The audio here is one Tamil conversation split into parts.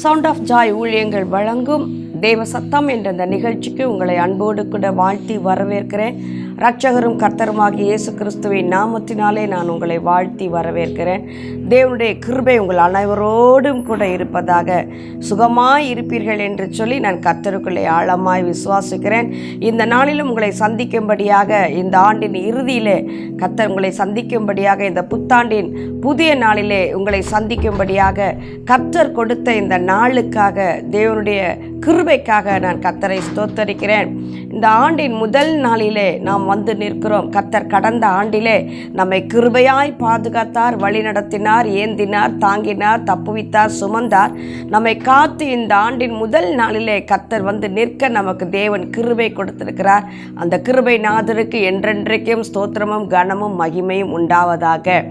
சவுண்ட் ஆஃப் ஜாய் ஊழியங்கள் வழங்கும் தேவ சத்தம் என்ற இந்த நிகழ்ச்சிக்கு உங்களை அன்போடு கூட வாழ்த்தி வரவேற்கிறேன். இரட்சகரும் கர்த்தருமாகிய இயேசு கிறிஸ்துவின் நாமத்தினாலே நான் உங்களை வாழ்த்தி வரவேற்கிறேன். தேவனுடைய கிருபை உங்கள் அனைவரோடும் கூட இருப்பதாக, சுகமாய் இருப்பீர்கள் என்று சொல்லி நான் கர்த்தருக்குள்ளே ஆழமாய் விசுவாசிக்கிறேன். இந்த நாளிலும் உங்களை சந்திக்கும்படியாக, இந்த ஆண்டின் இறுதியிலே கர்த்தர் உங்களை சந்திக்கும்படியாக, இந்த புத்தாண்டின் புதிய நாளிலே உங்களை சந்திக்கும்படியாக கர்த்தர் கொடுத்த இந்த நாளுக்காக, தேவனுடைய கிருபைக்காக நான் கர்த்தரை ஸ்தோத்தரிக்கிறேன். இந்த ஆண்டின் முதல் நாளிலே நாம் வந்து நிற்கிறோம். கர்த்தர் கடந்த ஆண்டிலே நம்மை கிருபையாய் பாதுகாத்தார், வழி நடத்தினார், ஏந்தினார், தாங்கினார், தப்புவித்தார், சுமந்தார். நம்மை காத்து இந்த ஆண்டின் முதல் நாளிலே கர்த்தர் வந்து நிற்க நமக்கு தேவன் கிருபை கொடுத்திருக்கிறார். அந்த கிருபை நாதருக்கு என்றென்றைக்கும் ஸ்தோத்திரமும் கனமும் மகிமையும் உண்டாவதாக.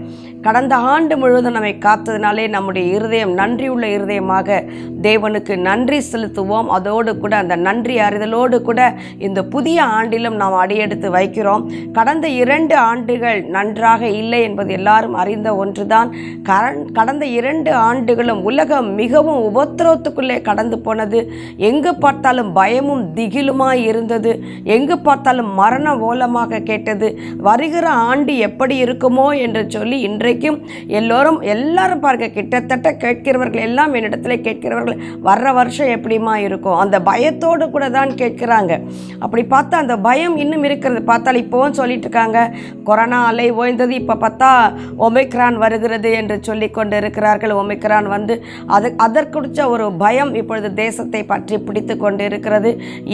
கடந்த ஆண்டு முழுவதும் நம்மை காத்ததினாலே நம்முடைய இருதயம் நன்றியுள்ள இருதயமாக தேவனுக்கு நன்றி செலுத்துவோம். அதோடு கூட அந்த நன்றி அறிதலோடு கூட இந்த புதிய ஆண்டிலும் நாம் அடியெடுத்து வைக்கிறோம். கடந்த 2 ஆண்டுகள் நன்றாக இல்லை என்பது எல்லாரும் அறிந்த ஒன்றுதான். கடந்த 2 ஆண்டுகளும் உலகம் மிகவும் உபத்திரவத்துக்குள்ளே கடந்து போனது. எங்கு பார்த்தாலும் பயமும் திகிலுமாய் இருந்தது. எங்கு பார்த்தாலும் மரண ஓலமாக கேட்டது. வருகிற ஆண்டு எப்படி இருக்குமோ என்று சொல்லி இன்றைக்கும் எல்லாரும் பார்க்க, கிட்டத்தட்ட கேட்கிறவர்கள் எல்லாம் என்னிடத்தில் கேட்கிறவர்கள் வர்ற வருஷம் எப்படிமா இருக்கும், அந்த பயத்தோடு கூட தான் கேட்கிறாங்க. அப்படி பார்த்தா அந்த பயம் இன்னும் இருக்கிறது. பார்த்தால் இப்போவும் சொல்லிட்டு இருக்காங்க, கொரோனா அலை ஓய்ந்தது, இப்போ பார்த்தா ஒமிக்ரான் வருகிறது என்று சொல்லி கொண்டு இருக்கிறார்கள். ஒமிக்ரான் வந்து அதற்குறித்த ஒரு பயம் இப்பொழுது தேசத்தை பற்றி பிடித்து கொண்டு இருக்கிறது.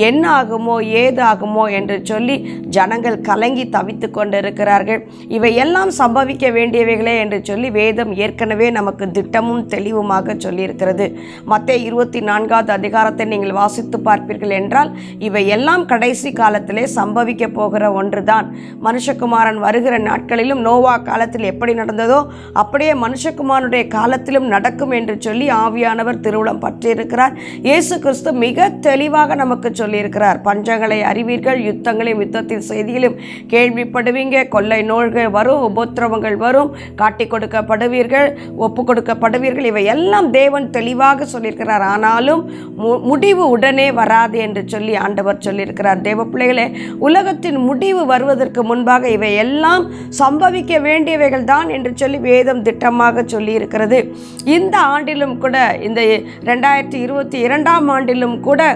என்ன ஆகுமோ ஏது ஆகுமோ என்று சொல்லி ஜனங்கள் கலங்கி தவித்து கொண்டு இருக்கிறார்கள். இவை எல்லாம் சம்பவிக்க வேண்டியவைகளே என்று சொல்லி வேதம் ஏற்கனவே நமக்கு திட்டமும் தெளிவுமாக சொல்லியிருக்கிறது. மத்தேயு 24வது அதிகாரத்தை நீங்கள் வாசித்து பார்ப்பீர்கள் என்றால் இவை எல்லாம் கடைசி காலத்திலே சம்பவிக்க போகிற ஒன்றுதான். மனுஷகுமாரன் வருகிற நாட்களிலும் நோவா காலத்தில் எப்படி நடந்ததோ அப்படியே மனுஷகுமாரனுடைய காலத்திலும் நடக்கும் என்று சொல்லி ஆவியானவர் திருவுளம் பற்றியிருக்கிறார். இயேசு கிறிஸ்து மிக தெளிவாக நமக்கு சொல்லியிருக்கிறார். பஞ்சங்களை அறிவீர்கள், யுத்தங்களையும் யுத்தத்தின் செய்தியிலும் கேள்விப்படுவீங்க, கொள்ளை நோய்கள் வரும், உபத்திரவங்கள் வரும், காட்டி கொடுக்கப்படுவீர்கள், ஒப்பு கொடுக்கப்படுவீர்கள். இவை எல்லாம் தேவன் தெளிவாக சொல்லியிருக்கிறார். ஆனாலும் முடிவு உடனே வராது என்று சொல்லி ஆண்டவர் சொல்லியிருக்கிறார். தேவ பிள்ளைகளே, உலகத்தின் முடிவு வருவதற்கு முன்பாக இவை எல்லாம் சம்பவிக்க வேண்டியவைகள் தான் என்று சொல்லி வேதம் திட்டமாக சொல்லியிருக்கிறது. இந்த ஆண்டிலும் கூட, இந்த 2022ஆம் ஆண்டிலும் கூட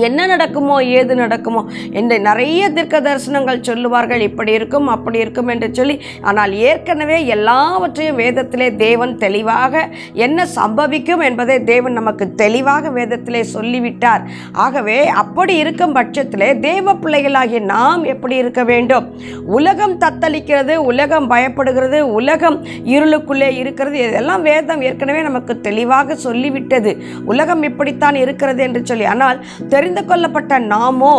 என்ன நடக்குமோ ஏது நடக்குமோ என்று நிறைய தீர்க்க தரிசனங்கள் சொல்லுவார்கள். இப்படி இருக்கும் அப்படி இருக்கும் என்று சொல்லி. ஆனால் ஏற்கனவே எல்லாவற்றையும் வேதத்திலே தேவன் தெளிவாக என்ன சம்பவிக்கும் என்பதை தேவன் நமக்கு தெளிவாக வேதத்திலே சொல்லிவிட்டார். ஆகவே அப்படி இருக்கும் பட்சத்திலே தேவ பிள்ளைகளாகிய நாம் எப்படி இருக்க வேண்டும்? உலகம் தத்தளிக்கிறது, உலகம் பயப்படுகிறது, உலகம் இருளுக்குள்ளே இருக்கிறது. இதெல்லாம் வேதம் ஏற்கனவே நமக்கு தெளிவாக சொல்லிவிட்டது. உலகம் இப்படித்தான் இருக்கிறது என்று சொல்லி. ஆனால் தெரிந்து கொள்ளப்பட்ட நாமோ,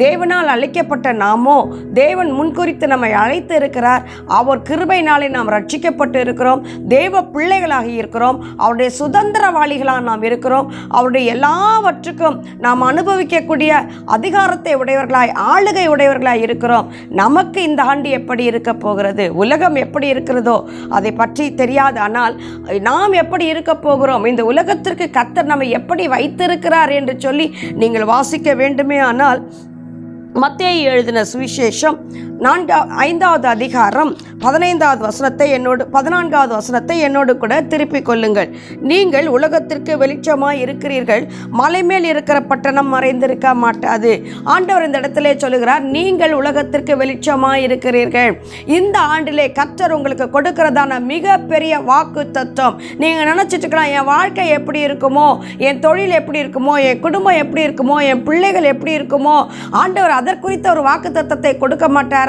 தேவனால் அழைக்கப்பட்ட நாமோ, தேவன் முன்குறித்து நம்மை அழைத்து இருக்கிறார். அவர் கிருபையினாலே நாம் ரட்சிக்கப்பட்டு இருக்கிறோம், தேவ பிள்ளைகளாக இருக்கிறோம், அவருடைய சுதந்திரவாளிகளாக நாம் இருக்கிறோம். அவருடைய எல்லாவற்றுக்கும் நாம் அனுபவிக்கக்கூடிய அதிகாரத்தை உடையவர்களாய், ஆளுகை உடையவர்களாய் இருக்கிறோம். நமக்கு இந்த ஆண்டு எப்படி இருக்க போகிறது? உலகம் எப்படி இருக்கிறதோ அதை பற்றி தெரியாது. ஆனால் நாம் எப்படி இருக்க போகிறோம்? இந்த உலகத்திற்கு கர்த்தர் நம்மை எப்படி வைத்திருக்கிறார் என்று சொல்லி நீங்கள் வாசிக்க வேண்டுமே. ஆனால் மத்தேயு எழுதின சுவிசேஷம் 5வது அதிகாரம் 15வது வசனத்தை 14வது வசனத்தை என்னோடு கூட திருப்பிக் கொள்ளுங்கள். நீங்கள் உலகத்திற்கு வெளிச்சமாய் இருக்கிறீர்கள், மலை மேல் இருக்கிற பட்டணம் மறைந்திருக்க மாட்டாது. ஆண்டவர் இந்த இடத்திலே சொல்லுகிறார், நீங்கள் உலகத்திற்கு வெளிச்சமாய் இருக்கிறீர்கள். இந்த ஆண்டிலே கர்த்தர் உங்களுக்கு கொடுக்கிறதான மிக பெரிய வாக்கு தத்துவம். நீங்கள் நினைச்சிட்டு இருக்கலாம், என் வாழ்க்கை எப்படி இருக்குமோ, என் தொழில் எப்படி இருக்குமோ, என் குடும்பம் எப்படி இருக்குமோ, என் பிள்ளைகள் எப்படி இருக்குமோ, ஆண்டவர் அதற்குறித்த ஒரு வாக்கு தத்தத்தை கொடுக்க மாட்டாரா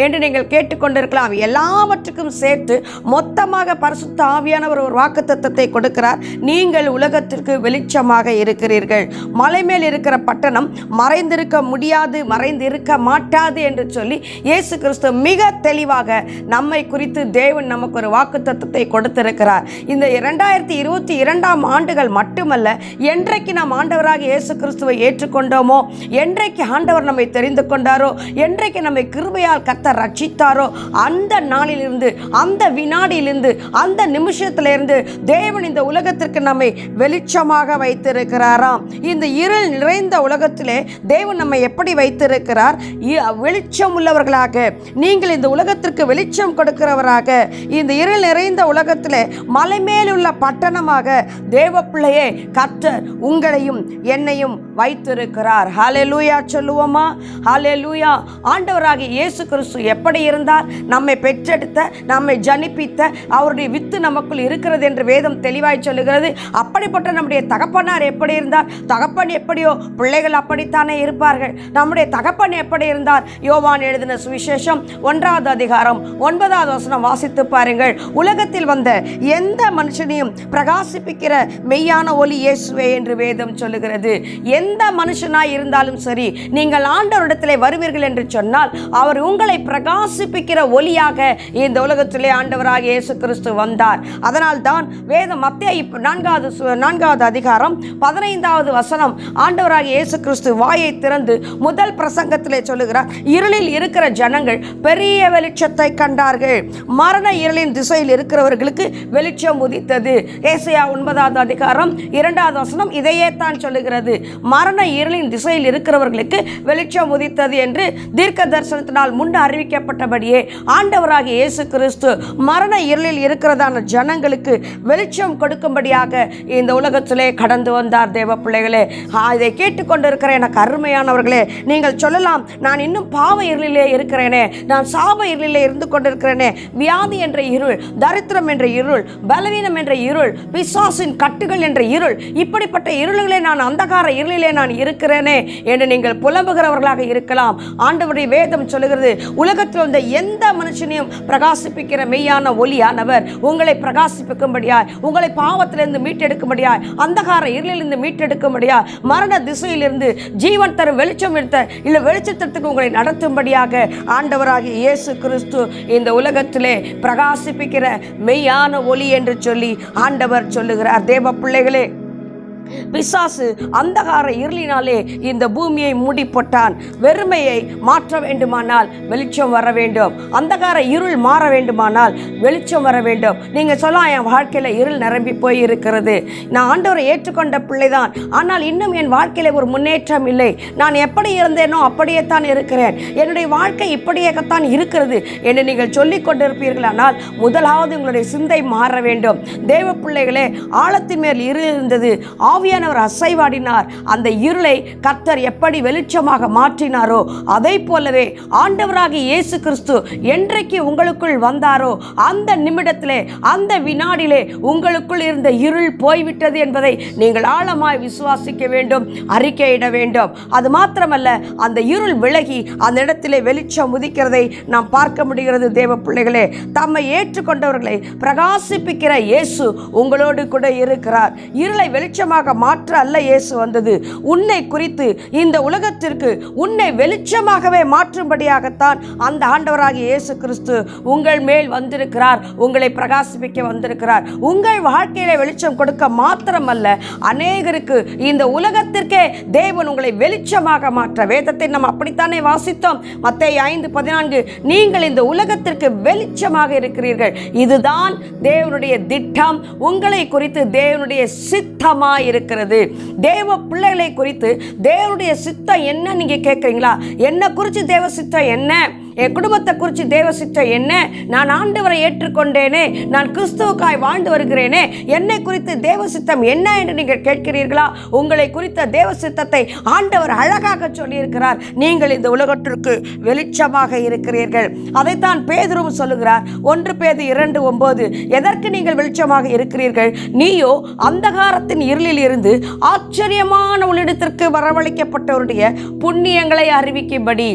என்று நீங்கள் கேட்டுக்கொண்டிருக்கலாம். எல்லாவற்றுக்கும் சேர்த்து மொத்தமாக பரிசுத்த ஆவியானவர் ஒரு வாக்கு தத்தத்தை கொடுக்கிறார். நீங்கள் உலகத்திற்கு வெளிச்சமாக இருக்கிறீர்கள், மலை மேல் இருக்கிற பட்டணம் மறைந்திருக்க முடியாது, மறைந்திருக்க மாட்டாது என்று சொல்லி இயேசு கிறிஸ்து மிக தெளிவாக நம்மை குறித்து தேவன் நமக்கு ஒரு வாக்கு தத்தத்தை கொடுத்திருக்கிறார். இந்த 2022ஆம் ஆண்டுகள் மட்டுமல்ல, என்றைக்கு நாம் ஆண்டவராக இயேசு கிறிஸ்துவை ஏற்றுக்கொண்டோமோ, என்றைக்கு ஆண்டவர் நம்மை தெரிந்து கொண்டாரோ, என்றைக்கு நம்மை கிருபையால் கர்த்தர் ரட்சித்தாரோ, அந்த நாளிலிருந்து, அந்த வினாடியிலிருந்து, அந்த நிமிஷத்திலிருந்து தேவன் இந்த உலகத்திற்கு நம்மை வெளிச்சமாக வைத்திருக்கிறாராம். இந்த இருள் நிறைந்த உலகத்திலே தேவன் நம்மை எப்படி வைத்திருக்கிறார்? வெளிச்சம் உள்ளவர்களாக, நீங்கள் இந்த உலகத்திற்கு வெளிச்சம் கொடுக்கிறவராக, இந்த இருள் நிறைந்த உலகத்திலே மலை மேலுள்ள பட்டணமாக தேவ பிள்ளையே கர்த்தர் உங்களையும் என்னையும் வைத்திருக்கிறார். ஹல்லேலூயா சொல்லுவோமா? ஹல்லேலூயா. ஆண்டவராகிய இயேசு கிறிஸ்து எப்படி இருந்தார்? நம்மை பெற்றெடுத்த, நம்மை ஜனிப்பித்த அவருடைய வித்து நமக்குள் இருக்கிறது என்று வேதம் தெளிவாய் சொல்லுகிறது. அப்படிப்பட்ட நம்முடைய தகப்பனார் எப்படி இருந்தார்? தகப்பன் எப்படியோ பிள்ளைகள் அப்படித்தானே இருப்பார்கள். நம்முடைய தகப்பன் எப்படி இருந்தார்? யோவான் எழுதின சுவிசேஷம் 1வது அதிகாரம் 9வது வசனம் வாசித்து பாருங்கள். உலகத்தில் வந்த எந்த மனுஷனையும் பிரகாசிப்பிக்கிற மெய்யான ஒளி இயேசுவே என்று வேதம் சொல்லுகிறது. எந்த மனுஷனாய் இருந்தாலும் சரி, நீங்கள் ஆண்டவரிடத்திலே வருவீர்கள் என்று சொன்னால் அவர் உங்களை பிரகாசிப்பிக்கிற ஒளியாக இந்த உலகத்திலே ஆண்டவராக இயேசு கிறிஸ்து வந்தார். அதனால் தான் வேதம் மத்தேயு 4வது அதிகாரம் 15வது வசனம் ஆண்டவராக இயேசு கிறிஸ்து வாயை திறந்து முதல் பிரசங்கத்திலே சொல்லுகிறார், இருளில் இருக்கிற ஜனங்கள் பெரிய வெளிச்சத்தை கண்டார்கள், மரண இருளின் திசையில் இருக்கிறவர்களுக்கு வெளிச்சம் உதித்தது. ஏசாயா 9வது அதிகாரம் 2வது வசனம் இதையே தான் சொல்லுகிறது. மரண இருளின் திசையில் இருக்கிறவர்களுக்கு வெளிச்சம் உதித்தது என்று தீர்க்க தரிசனத்தினால் முன் அறிவிக்கப்பட்டபடியே ஆண்டவராகிய இயேசு கிறிஸ்து மரண இருளில் இருக்கிறதான ஜனங்களுக்கு வெளிச்சம் கொடுக்கும்படியாக இந்த உலகத்திலே கடந்து வந்தார். தேவ பிள்ளைகளே, இதை கேட்டுக்கொண்டிருக்கிற எனக்கு அருமையானவர்களே, நீங்கள் சொல்லலாம், நான் இன்னும் பாவ இருளிலே இருக்கிறேனே, நான் சாப இருளிலே இருந்து கொண்டிருக்கிறேனே, வியாதி என்ற இருள், தரித்திரம் என்ற இருள், பலவீனம் என்ற இருள், பிசாசின் கட்டுகள் என்ற இருள், இப்படிப்பட்ட இருள்களே நான் அந்தகார இருளிலே நான் இருக்கிறேனே என்று நீங்கள் புலம்புகிறவர்களாக இருக்கலாம். ஆண்டவருடைய வேதம் சொல்லுகிறது, உலகத்தில் வந்த எந்த மனுஷனையும் பிரகாசிப்பிக்கிற மெய்யான ஒளியானவர் உங்களை பிரகாசிப்பிக்கும்படியாய், உங்களை பாவத்திலிருந்து மீட்டெடுக்கும்படியாய், அந்தகார இருளிலிருந்து மீட்டெடுக்கும்படியாய், மரண திசையிலிருந்து ஜீவன் தரும் வெளிச்சம் எடுத்த இல்லை வெளிச்சத்திற்கு உங்களை நடத்தும்படியாக ஆண்டவராகிய இயேசு கிறிஸ்து இந்த உலகத்திலே பிரகாசிப்பிக்கிற மெய்யான ஒளி என்று சொல்லி ஆண்டவர் சொல்லுகிறார். தேவ பிள்ளைகளே, பிசாசு அந்தகார இருளினாலே இந்த பூமியை மூடி போட்டான். வெறுமையை மாற்ற வேண்டுமானால் வெளிச்சம் வர வேண்டும், அந்தகார இருள் மாற வேண்டுமானால் வெளிச்சம் வர வேண்டும். நீங்கள் சொல்லலாம், என் வாழ்க்கையில் இருள் நிரம்பி போய் இருக்கிறது, நான் ஆண்டவரை ஏற்றுக்கொண்ட பிள்ளைதான், ஆனால் இன்னும் என் வாழ்க்கையில் ஒரு முன்னேற்றம் இல்லை, நான் எப்படி இருந்தேனோ அப்படியே தான் இருக்கிறேன், என்னுடைய வாழ்க்கை இப்படியேத்தான் இருக்கிறது என்று நீங்கள் சொல்லிக் கொண்டிருப்பீர்களானால் முதலாவது உங்களுடைய சிந்தை மாற வேண்டும். தேவ பிள்ளைகளே, ஆழத்தின் மேல் இருள் இருந்தது, ஆவியானவர் அசைவாடினார். அந்த இருளை கர்த்தர் எப்படி வெளிச்சமாக மாற்றினாரோ அதை போலவே ஆண்டவராகிய இயேசு கிறிஸ்து என்றைக்கு உங்களுக்குள் வந்தாரோ அந்த நிமிடத்திலே, அந்த வினாடியிலே உங்களுக்குள் இருந்த இருள் போய்விட்டது என்பதை நீங்கள் ஆழமாய் விசுவாசிக்க வேண்டும், அறிக்கையிட வேண்டும். அது மாத்திரமல்ல, அந்த இருள் விலகி அந்த இடத்திலே வெளிச்சம் உதிக்கிறதை நாம் பார்க்க முடிகிறது. தேவ பிள்ளைகளே, தம்மை ஏற்றுக்கொண்டவர்களை பிரகாசிப்பிக்கிற இயேசு உங்களோடு கூட இருக்கிறார். இருளை வெளிச்சமாக மாற்ற அல்ல இயேசு வந்தது, உன்னை குறித்து இந்த உலகத்திற்கு உன்னை வெளிச்சமாகவே மாற்றும்படியாகத்தான் அந்த ஆண்டவராகிய இயேசு கிறிஸ்து உங்கள் மேல் வந்திருக்கிறார், உங்களை பிரகாசிப்பிக்க வந்திருக்கிறார். உங்கள் வாழ்க்கையில வெளிச்சம் கொடுக்க மாத்திரமல்ல, அநேகருக்கு இந்த உலகத்திற்கே தேவன் உங்களை வெளிச்சமாக மாற்ற, வேதத்தை நாம் அப்படித்தானே வாசித்தோம். மத்தேயு 5:14, நீங்கள் இந்த உலகத்திற்கு வெளிச்சமாக இருக்கிறீர்கள். இதுதான் தேவனுடைய திட்டம், உங்களை குறித்து தேவனுடைய சித்தமாய் இருக்கிறது. தேவ பிள்ளைகளை குறித்து தேவனுடைய சித்தம் என்ன நீங்க கேட்குறீங்களா? என்ன குறித்து தேவ சித்தம் என்ன? என் குடும்பத்தை குறித்து தேவ சித்தம் என்ன? நான் ஆண்டவரை ஏற்றுக்கொண்டேனே, நான் கிறிஸ்துவுக்காய் வாழ்ந்து வருகிறேனே, என்னை குறித்து தேவ சித்தம் என்ன என்று நீங்கள் கேட்கிறீர்களா? உங்களை குறித்த தேவ சித்தத்தை ஆண்டவர் அழகாக சொல்லியிருக்கிறார். நீங்கள் இந்த உலகத்திற்கு வெளிச்சமாக இருக்கிறீர்கள். அதைத்தான் பேதுருவும் சொல்லுகிறார். 1 பேதுரு 2:9, எதற்கு நீங்கள் வெளிச்சமாக இருக்கிறீர்கள்? நீயோ அந்தகாரத்தின் இருளில் இருந்து ஆச்சரியமான உள்ளிடத்திற்கு வரவழைக்கப்பட்டவருடைய புண்ணியங்களை அறிவிக்கும்படி.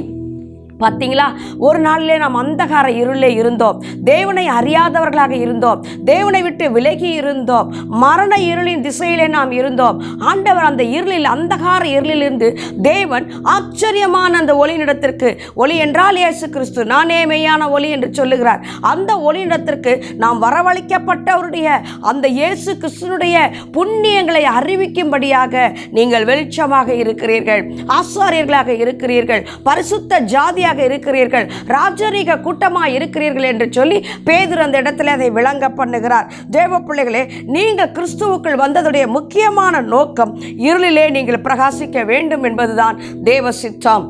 பார்த்தீங்களா, ஒரு நாளிலே நாம் அந்தகார இருளே இருந்தோம், தேவனை அறியாதவர்களாக இருந்தோம், தேவனை விட்டு விலகி இருந்தோம், மரண இருளின் திசையிலே நாம் இருந்தோம். ஆண்டவர் அந்த இருளில், அந்தகார இருளிலிருந்து தேவன் ஆச்சரியமான அந்த ஒளியினிடத்திற்கு, ஒளி என்றால் இயேசு கிறிஸ்து, நானே மெய்யான ஒளி என்று சொல்லுகிறார், அந்த ஒளியினிடத்திற்கு நாம் வரவழைக்கப்பட்டவருடைய அந்த இயேசு கிறிஸ்துனுடைய புண்ணியங்களை அறிவிக்கும்படியாக நீங்கள் வெளிச்சமாக இருக்கிறீர்கள், ஆசாரியர்களாக இருக்கிறீர்கள், பரிசுத்த ஜாதியாக இருக்கிறீர்கள், ராஜரீக கூட்டமாக இருக்கிறீர்கள் என்று சொல்லி பேதுரு அந்த இடத்துல அதை விளங்க பண்ணுகிறார். தேவ பிள்ளைகளே, நீங்கள் கிறிஸ்துவுக்குள் வந்ததுடைய முக்கியமான நோக்கம் இருளிலே நீங்கள் பிரகாசிக்க வேண்டும் என்பதுதான் தேவ சித்தம்.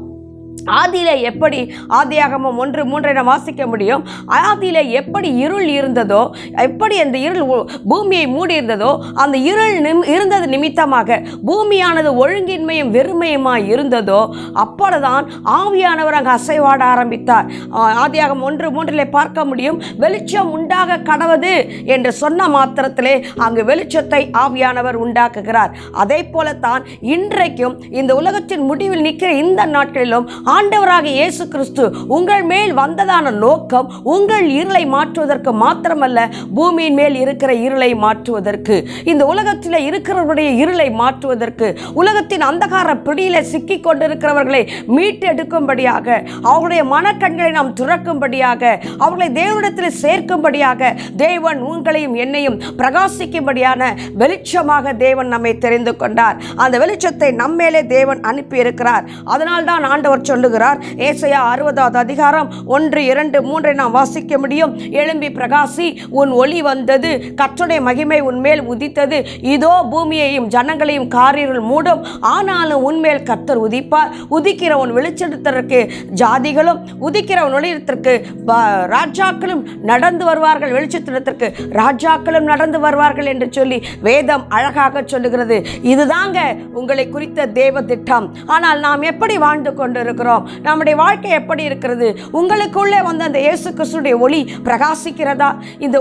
ஆதியிலே எப்படி, ஆதியாகமம் 1:3 நாம் வாசிக்க முடியும், ஆதியிலே எப்படி இருள் இருந்ததோ, எப்படி அந்த இருள் பூமியை மூடி இருந்ததோ, அந்த இருள் இருந்தது நிமித்தமாக பூமியானது ஒழுங்கின்மையும் வெறுமையுமாய் இருந்ததோ, அப்பொழுதுதான் ஆவியானவர் அங்கு அசைவாட ஆரம்பித்தார். ஆதியாகமம் 1:3 பார்க்க முடியும், வெளிச்சம் உண்டாக கடவது என்று சொன்ன மாத்திரத்திலே அங்கு வெளிச்சத்தை ஆவியானவர் உண்டாக்குகிறார். அதே போலத்தான் இன்றைக்கும் இந்த உலகத்தின் முடிவில் நிற்கிற இந்த நாட்களிலும் ஆண்டவராக இயேசு கிறிஸ்து உங்கள் மேல் வந்ததான நோக்கம் உங்கள் இருளை மாற்றுவதற்கு மாத்திரமல்ல, பூமியின் மேல் இருக்கிற இருளை மாற்றுவதற்கு, இந்த உலகத்தில் இருக்கிறவர்களுடைய இருளை மாற்றுவதற்கு, உலகத்தின் அந்தகார பிடியில சிக்கிக் கொண்டிருக்கிறவர்களை மீட்டெடுக்கும்படியாக, அவர்களுடைய மனக்கண்களை நாம் திறக்கும்படியாக, அவர்களை தேவனிடத்தில் சேர்க்கும்படியாக, தேவன் உங்களையும் என்னையும் பிரகாசிக்கும்படியான வெளிச்சமாக தேவன் நம்மை தெரிந்து கொண்டார். அந்த வெளிச்சத்தை நம்மேலே தேவன் அனுப்பி இருக்கிறார். அதனால் தான் ஆண்டவர் சொல்லுகிறார், ஏசாயா 60வது அதிகாரம் 1, 2, 3 நாம் வாசிக்க முடியும். எழும்பி பிரகாசி, உன் ஒளி வந்தது, கர்த்தருடைய மகிமை உன்மேல் உதித்தது, இதோ பூமியையும் ஜனங்களையும் காரிருள் மூடும், ஆனாலும் உன்மேல் கர்த்தர் உதிப்பார், உதிக்கிற உன் வெளிச்சத்திற்கு ஜாதிகளும், உதிக்கிற உன் ஒளியிடத்திற்கு ராஜாக்களும் நடந்து வருவார்கள், வெளிச்சத்திடத்திற்கு ராஜாக்களும் நடந்து வருவார்கள் என்று சொல்லி வேதம் அழகாக சொல்லுகிறது. இதுதாங்க உங்களை குறித்த தேவ திட்டம். ஆனால் நாம் எப்படி வாழ்ந்து கொண்டிருக்கிறோம்? நம்முடைய வாழ்க்கை எப்படி இருக்கிறது? உங்களுக்குள்ளே வந்து அந்த இயேசு கிறிஸ்துடைய ஒளி பிரகாசிக்கிறதா? இந்த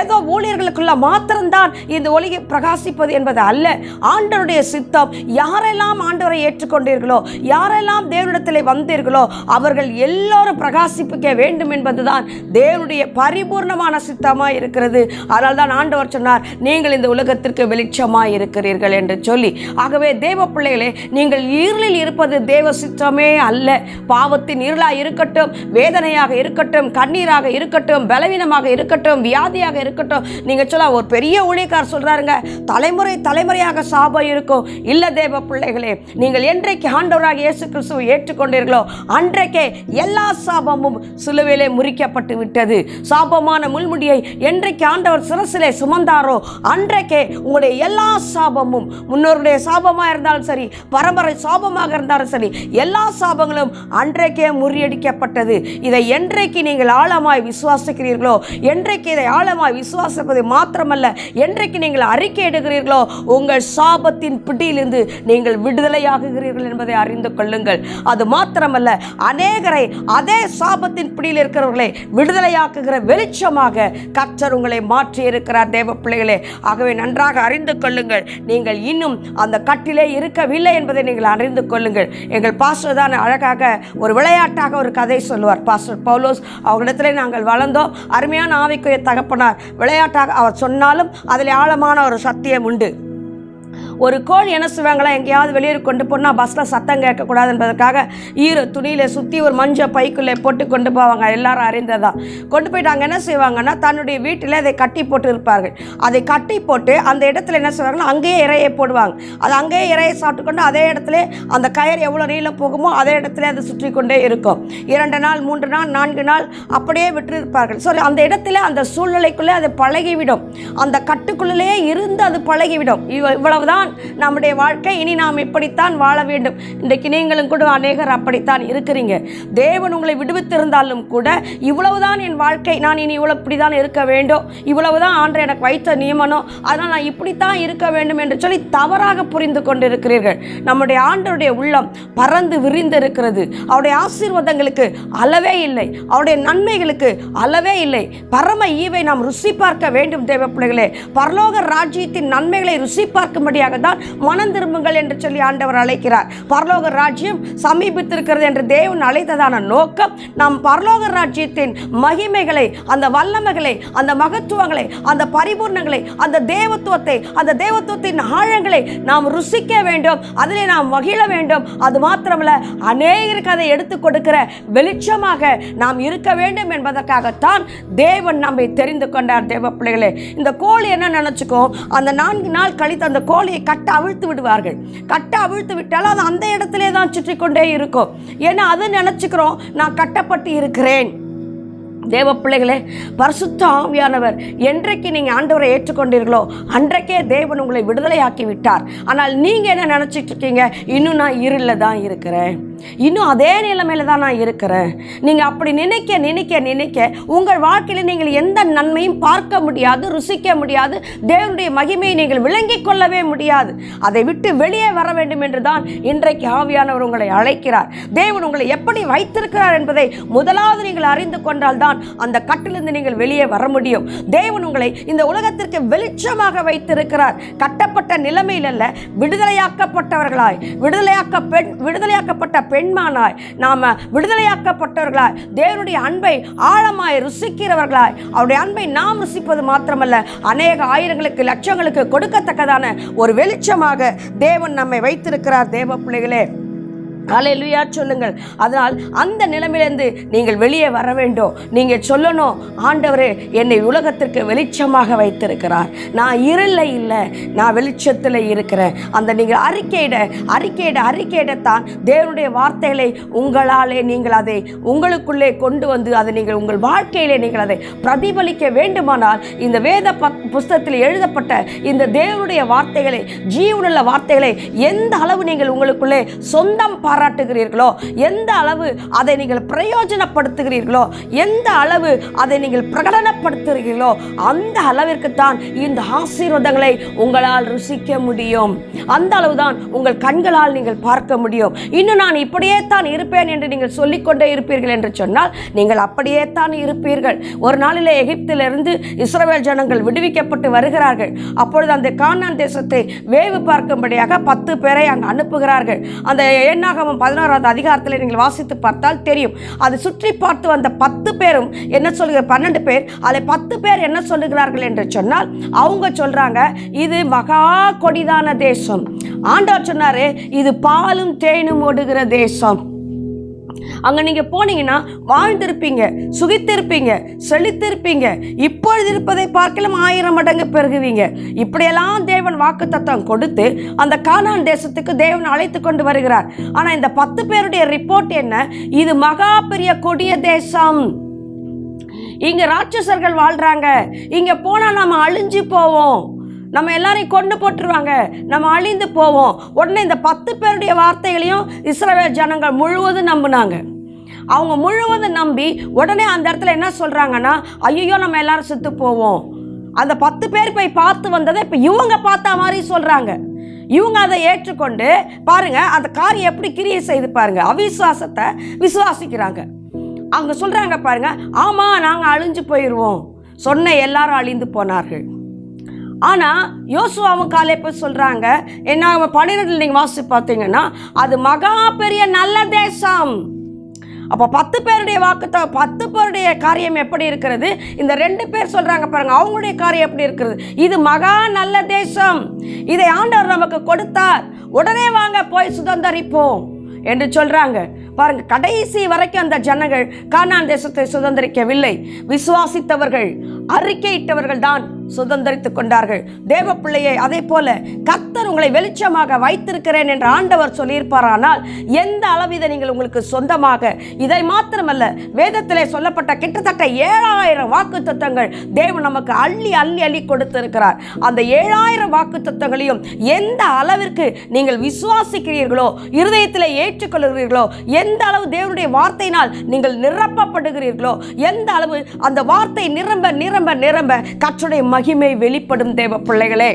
ஏதோ ஊழியர்களுக்குள்ள மாத்திரம்தான் இந்த ஒளி பிரகாசிப்பது என்பது அல்ல. ஆண்டவருடைய சித்தம், யாரெல்லாம் ஆண்டவரை ஏற்றுக்கொண்டீர்களோ, யாரெல்லாம் தேவனிடத்தில் வந்தீர்களோ, அவர்கள் எல்லோரும் பிரகாசிப்பிக்க வேண்டும் என்பதுதான் தேவனுடைய பரிபூர்ணமான சித்தமாய் இருக்கிறது. அதனால் தான் ஆண்டவர் சொன்னார், நீங்கள் இந்த உலகத்திற்கு வெளிச்சமாய் இருக்கிறீர்கள் என்று சொல்லி. ஆகவே தேவ பிள்ளைகளே, நீங்கள் இருளில் இருப்பது தேவ சித்தமே அல்ல. பாவத்தின் இருளாக இருக்கட்டும், வேதனையாக இருக்கட்டும், கண்ணீராக இருக்கட்டும், பலவீனமாக இருக்கட்டும், வியாதியாக இருக்கட்டும். நீங்க சொல்ல, ஒரு பெரிய ஊழியக்காரர் சொல்றாருங்க, தலைமுறை தலைமுறையாக சாபம் இருக்கும். இல்ல தேவ பிள்ளைகளே, நீங்கள் என்றைக்கு ஆண்டவராக இயேசு கிறிஸ்துவை ஏற்றுக்கொண்டீர்களோ அன்றைக்கே எல்லா சாபமும் சிலுவையிலே முறிக்கப்பட்டு விட்டது. சாபமான முள்முடியை என்றைக்கு ஆண்டவர் சிரசிலே சுமந்தாரோ அன்றைக்கே உங்களுடைய எல்லா சாபமும், முன்னோருடைய சாபமாக இருந்தாலும் சரி, பரம்பரை சாபமாக இருந்தாலும் சரி, எல்லா சாபங்களும் அன்றைக்கே முறியடிக்கப்பட்டது. இதை என்றைக்கு நீங்கள் ஆழமாய் விசுவாசிக்கிறீர்களோ, என்றைக்கு இதை ஆழமாய் விசுவாசிப்பது மாத்திரமல்ல, என்றைக்கு நீங்கள் அறிக்கை எடுக்கிறீர்களோ, உங்கள் சாபத்தின் பிடியிலிருந்து நீங்கள் விடுதலையாகுகிறீர்கள் என்பதை அறிந்து கொள்ளுங்கள். அது மாத்திரமல்ல, அநேகரை அதே சாபத்தின் பிடியில் இருக்கிறவர்களை விடுதலையாக்குகிற வெளிச்சமாக கர்த்தர் உங்களை மாற்றி இருக்கிறார் தேவ பிள்ளைகளே. ஆகவே நன்றாக அறிந்து கொள்ளுங்கள், நீங்கள் இன்னும் அந்த கட்டிலே இருக்கவில்லை என்பதை நீங்கள் அறிந்து கொள்ளுங்கள். எங்கள் பாஸ்டர் தான் அழகாக ஒரு விளையாட்டாக ஒரு கதை சொல்லுவார். பாஸ்டர் பவுலோஸ் அவரிடத்திலே நாங்கள் வளர்ந்தோம். அருமையான ஆவிக்குரிய தகப்பனார். விளையாட்டாக அவர் சொன்னாலும் அதில் ஆழமான ஒரு சத்தியம் உண்டு. ஒரு கோழி என்ன செய்வாங்களா, எங்கேயாவது வெளியே கொண்டு போனால் பஸ்ஸில் சத்தம் கேட்கக்கூடாது என்பதற்காக ஈர துணியில் சுற்றி ஒரு மஞ்சள் பைக்குள்ளே போட்டு கொண்டு போவாங்க. எல்லாரும் அறிந்ததான். கொண்டு போயிட்டு அங்கே என்ன செய்வாங்கன்னா, தன்னுடைய வீட்டில் அதை கட்டி போட்டு இருப்பார்கள். அதை கட்டி போட்டு அந்த இடத்துல என்ன செய்வாங்கன்னா, அங்கேயே இறையை போடுவாங்க. அது அங்கேயே இறையை சாப்பிட்டுக்கொண்டு அதே இடத்துல அந்த கயிறு எவ்வளோ நீளம் போகுமோ அதே இடத்துல அதை சுற்றி கொண்டே இருக்கும். 2 நாள் 3 நாள் 4 நாள் அப்படியே விட்டு இருப்பார்கள். ஸோ அந்த இடத்துல அந்த சூழ்நிலைக்குள்ளே அது பழகிவிடும். அந்த கட்டுக்குள்ளே இருந்து அது பழகிவிடும். இவ்வளவுதான் நம்முடைய வாழ்க்கை, இனி நாம் இப்படித்தான் வாழ வேண்டும். இன்றைக்கு நீங்களும் கூட அநேகர் அப்படித்தான் இருக்கிறீங்க. தேவன் உங்களை விடுவித்திருந்தாலும் கூட இவ்வளவுதான் என் வாழ்க்கை, நான் இனி இவ்வளவு இப்படிதான் இருக்க வேண்டும், இவ்வளவுதான் ஆண்டவர் எனக்கு வைத்த நியமனம், அதனால் நான் இப்படித்தான் இருக்க வேண்டும் என்று சொல்லி தவறாக புரிந்து கொண்டிருக்கிறீர்கள். நம்முடைய ஆண்டவருடைய உள்ளம் பறந்து விரிந்து இருக்கிறது. அவருடைய ஆசீர்வாதங்களுக்கு அளவே இல்லை, அவருடைய நன்மைகளுக்கு அளவே இல்லை. பரம ஈவை நாம் ருசி பார்க்க வேண்டும் தேவ பிள்ளைகளே. பரலோக ராஜ்யத்தின் நன்மைகளை ருசி பார்க்கும்படியாக தான் மனம் திரும்புங்கள் என்று சொல்லி ஆண்டவர் அழைக்கிறார். பரலோக ராஜ்யம் சமீபித்திருக்கிறது என்று தேவன் அழைத்ததான நோக்கம் நாம் பரலோக ராஜ்யத்தின் மகிமைகளை, அந்த வல்லமைகளை, அந்த மகத்துவங்களை, அந்த பரிபூர்ணங்களை, அந்த தேவத்துவத்தை, அந்த தேவத்துவத்தின் ஆழங்களை நாம் ருசிக்க வேண்டும், அதிலே நாம் மகிழ வேண்டும். அது மாத்திரமல்ல, அநேகருக்கு அதை எடுத்துக் கொடுக்கிற வெளிச்சமாக நாம் இருக்க வேண்டும் என்பதற்காகத்தான் தேவன் நம்மை தெரிந்து கொண்டார். தேவ பிள்ளைகளே, இந்த கோழி என்ன நினைச்சுக்கோ, அந்த 4 நாள் கழித்து அந்த கோழியை கட்ட அவிழ்த்து விடுவார்கள். கட்ட அவிழ்த்து விட்டாலும் அது அந்த இடத்திலே தான் சுற்றி கொண்டே இருக்கும். ஏன்னா அது நினைச்சுக்கிறோம், நான் கட்டப்பட்டு இருக்கிறேன். தேவ பிள்ளைகளே, பரிசுத்த ஆவியானவர் என்றைக்கு நீங்கள் ஆண்டவரை ஏற்றுக்கொண்டீர்களோ அன்றைக்கே தேவன் உங்களை விடுதலையாக்கி விட்டார். ஆனால் நீங்கள் என்ன நினச்சிட்டு இருக்கீங்க? இன்னும் நான் இருளில் தான் இருக்கிறேன், இன்னும் அதே நிலைமையில தான் நான் இருக்கிறேன். நீங்கள் அப்படி நினைக்க நினைக்க நினைக்க உங்கள் வாழ்க்கையில் நீங்கள் எந்த நன்மையும் பார்க்க முடியாது, ருசிக்க முடியாது, தேவனுடைய மகிமையை நீங்கள் விளங்கிக் கொள்ளவே முடியாது. அதை விட்டு வெளியே வர வேண்டும் என்று தான் இன்றைக்கு ஆவியானவர் உங்களை அழைக்கிறார். தேவன் உங்களை எப்படி வைத்திருக்கிறார் என்பதை முதலாவது நீங்கள் அறிந்து கொண்டால் தான் அந்த கட்டிலிருந்து நீங்கள் வெளியே வர முடியும். தேவன் உங்களை இந்த உலகத்திற்கு வெளிச்சமாக வைத்திருக்கிறார். கட்டப்பட்ட நிலைமையில் அல்ல, விடுதலையாக்கப்பட்டவர்களாய், விடுதலையாக்கப்பட்ட பெண்மானாய், நாம விடுதலையாக்கப்பட்டவர்களாய், தேவனுடைய அன்பை ஆழமாய் ருசிக்கிறவர்களாய், அவருடைய அன்பை நாம் ருசிப்பது மாத்திரமல்ல, அநேக ஆயிரங்களுக்கு லட்சங்களுக்கு கொடுக்கத்தக்கதான ஒரு வெளிச்சமாக தேவன் நம்மை வைத்திருக்கிறார். தேவ பிள்ளைகளே, ஹல்லேலூயா சொல்லுங்கள். அதனால் அந்த நிலைமையிலிருந்து நீங்கள் வெளியே வர வேண்டும். நீங்கள் சொல்லணும், ஆண்டவரே என்னை உலகத்திற்கு வெளிச்சமாக வைத்திருக்கிறார், நான் இருளில் இல்லை, நான் வெளிச்சத்தில் இருக்கிறேன். அந்த நீங்கள் அறிக்கையிடத்தான் தேவனுடைய வார்த்தைகளை உங்களாலே நீங்கள் அதை உங்களுக்குள்ளே கொண்டு வந்து அதை நீங்கள் உங்கள் வாழ்க்கையிலே நீங்கள் அதை பிரதிபலிக்க வேண்டுமானால் இந்த வேத புஸ்தகத்தில் எழுதப்பட்ட இந்த தேவனுடைய வார்த்தைகளை, ஜீவனுள்ள வார்த்தைகளை எந்த அளவு நீங்கள் உங்களுக்குள்ளே சொந்தம் பாராட்டுகிறீர்களோ, எந்த அளவு அதை நீங்கள் பிரயோஜனப்படுத்துகிறீர்களோ, எந்த அளவு அதை நீங்கள் பிரகடனப்படுத்துகிறீர்களோ, அந்த அளவிற்கு தான் இந்த ஆசீர்வாதங்களை உங்களால் ருசிக்க முடியும். அந்த அளவுதான் உங்கள் கண்களால் நீங்கள் பார்க்க முடியும். இன்னும் நான் இப்படியே தான் இருப்பேன் என்று நீங்கள் சொல்லிக்கொண்டே இருப்பீர்கள் என்று சொன்னால் நீங்கள் அப்படியே தான் இருப்பீர்கள். ஒரு நாளிலே எகிப்திலிருந்து இஸ்ரவேல் ஜனங்கள் விடுவிக்கப்பட்டு வருகிறார்கள். அப்பொழுது அந்த கானான் தேசத்தை வேவு பார்க்கும்படியாக 10 பேரை அங்கு அனுப்புகிறார்கள். அந்த எண்ணாகமம் 11வது அதிகாரத்தில் நீங்கள் வாசித்து பார்த்தால் தெரியும். அதை சுற்றி பார்த்து வந்த 10 பேரும் என்ன சொல்லுகிற, 12 பேர், அதில் 10 பேர் என்ன சொல்லுகிறார்கள் என்று சொன்னால், அவங்க சொல்றாங்க, இது மகா கொடிதான தேசம். ஆண்டவர் சொன்னாரு, இது பாலும் தேனும் ஓடுகிற தேசம். அங்க நீங்க போனீங்கன்னா வாழ்ந்திருப்பீங்க, சுகித்திருப்பீங்க, செழித்திருப்பீங்க, இப்பொழுது இருப்பதை பார்க்கலாம் 1000 மடங்கு பெருகுவீங்க. இப்படியெல்லாம் தேவன் வாக்குத்தத்தம் கொடுத்து அந்த கானான் தேசத்துக்கு தேவன் அழைத்து கொண்டு வருகிறார். ஆனா இந்த 10 பேருடைய ரிப்போர்ட் என்ன? இது மகா பெரிய கொடிய தேசம், இங்க ராட்சசர்கள் வாழ்றாங்க, இங்க போனா நம்ம அழிஞ்சு போவோம், நம்ம எல்லாரையும் கொண்டு போட்டுருவாங்க, நம்ம அழிந்து போவோம். உடனே இந்த 10 பேருடைய வார்த்தைகளையும் இஸ்ரவேல் ஜனங்கள் முழுவதும் நம்பினாங்க. அவங்க முழுவதும் நம்பி உடனே அந்த இடத்துல என்ன சொல்றாங்கன்னா, ஐயோ நம்ம எல்லாரும் செத்து போவோம். அந்த 10 பேர் போய் பார்த்து வந்ததை இப்போ இவங்க பார்த்த மாதிரி சொல்றாங்க. இவங்க அதை ஏற்றுக்கொண்டு பாருங்க, அந்த காரியம் எப்படி கிரியை செய்து பாருங்க, அவிசுவாசத்தை விசுவாசிக்கிறாங்க. அவங்க சொல்றாங்க பாருங்க, ஆமா நாங்க அழிஞ்சு போயிடுவோம். சொன்ன எல்லாரும் அழிந்து போனார்கள். ஆனால் யோசுவாவும் காலேப்பும் சொல்கிறாங்க, என்ன 12 நீங்கள் வாசித்து பார்த்தீங்கன்னா, அது மகா பெரிய நல்ல தேசம். அப்போ 10 பேருடைய வாக்குத்த 10 பேருடைய காரியம் எப்படி இருக்கிறது? இந்த 2 பேர் சொல்கிறாங்க பாருங்க, அவங்களுடைய காரியம் எப்படி இருக்கிறது? இது மகா நல்ல தேசம், இதை ஆண்டவர் நமக்கு கொடுத்தார், உடனே வாங்க போய் சுதந்தரிப்போம் என்று சொல்கிறாங்க. பாருங்க, கடைசி வரைக்கும் அந்த ஜனங்கள் கானான் தேசத்தை சுதந்திரிக்கவில்லை. விசுவாசித்தவர்கள், அறிக்கையிட்டவர்கள் தான் சுதந்திரித்துக் கொண்டார்கள். தேவ பிள்ளையை அதே போல கர்த்தர் உங்களை வெளிச்சமாக வைத்திருக்கிறேன் என்று ஆண்டவர் சொல்லியிருப்பாரானால் எந்த அளவு இதை நீங்கள் உங்களுக்கு சொந்தமாக, இதை மாத்திரமல்ல, வேதத்திலே சொல்லப்பட்ட கிட்டத்தட்ட 7000 வாக்குத்தத்தங்கள் தேவன் நமக்கு அள்ளி அள்ளி அள்ளி கொடுத்திருக்கிறார். அந்த 7000 வாக்குத்தத்தங்களையும் எந்த அளவிற்கு நீங்கள் விசுவாசிக்கிறீர்களோ, இருதயத்திலே ஏற்றுக்கொள்கிறீர்களோ, எந்த அளவு தேவனுடைய வார்த்தையினால் நீங்கள் நிரப்பப்படுகிறீர்களோ, எந்த அளவு அந்த வார்த்தை நிரம்ப நிரம்ப நிரம்ப கர்த்தருடைய மகிமை வெளிப்படும். தேவ பிள்ளைகளே,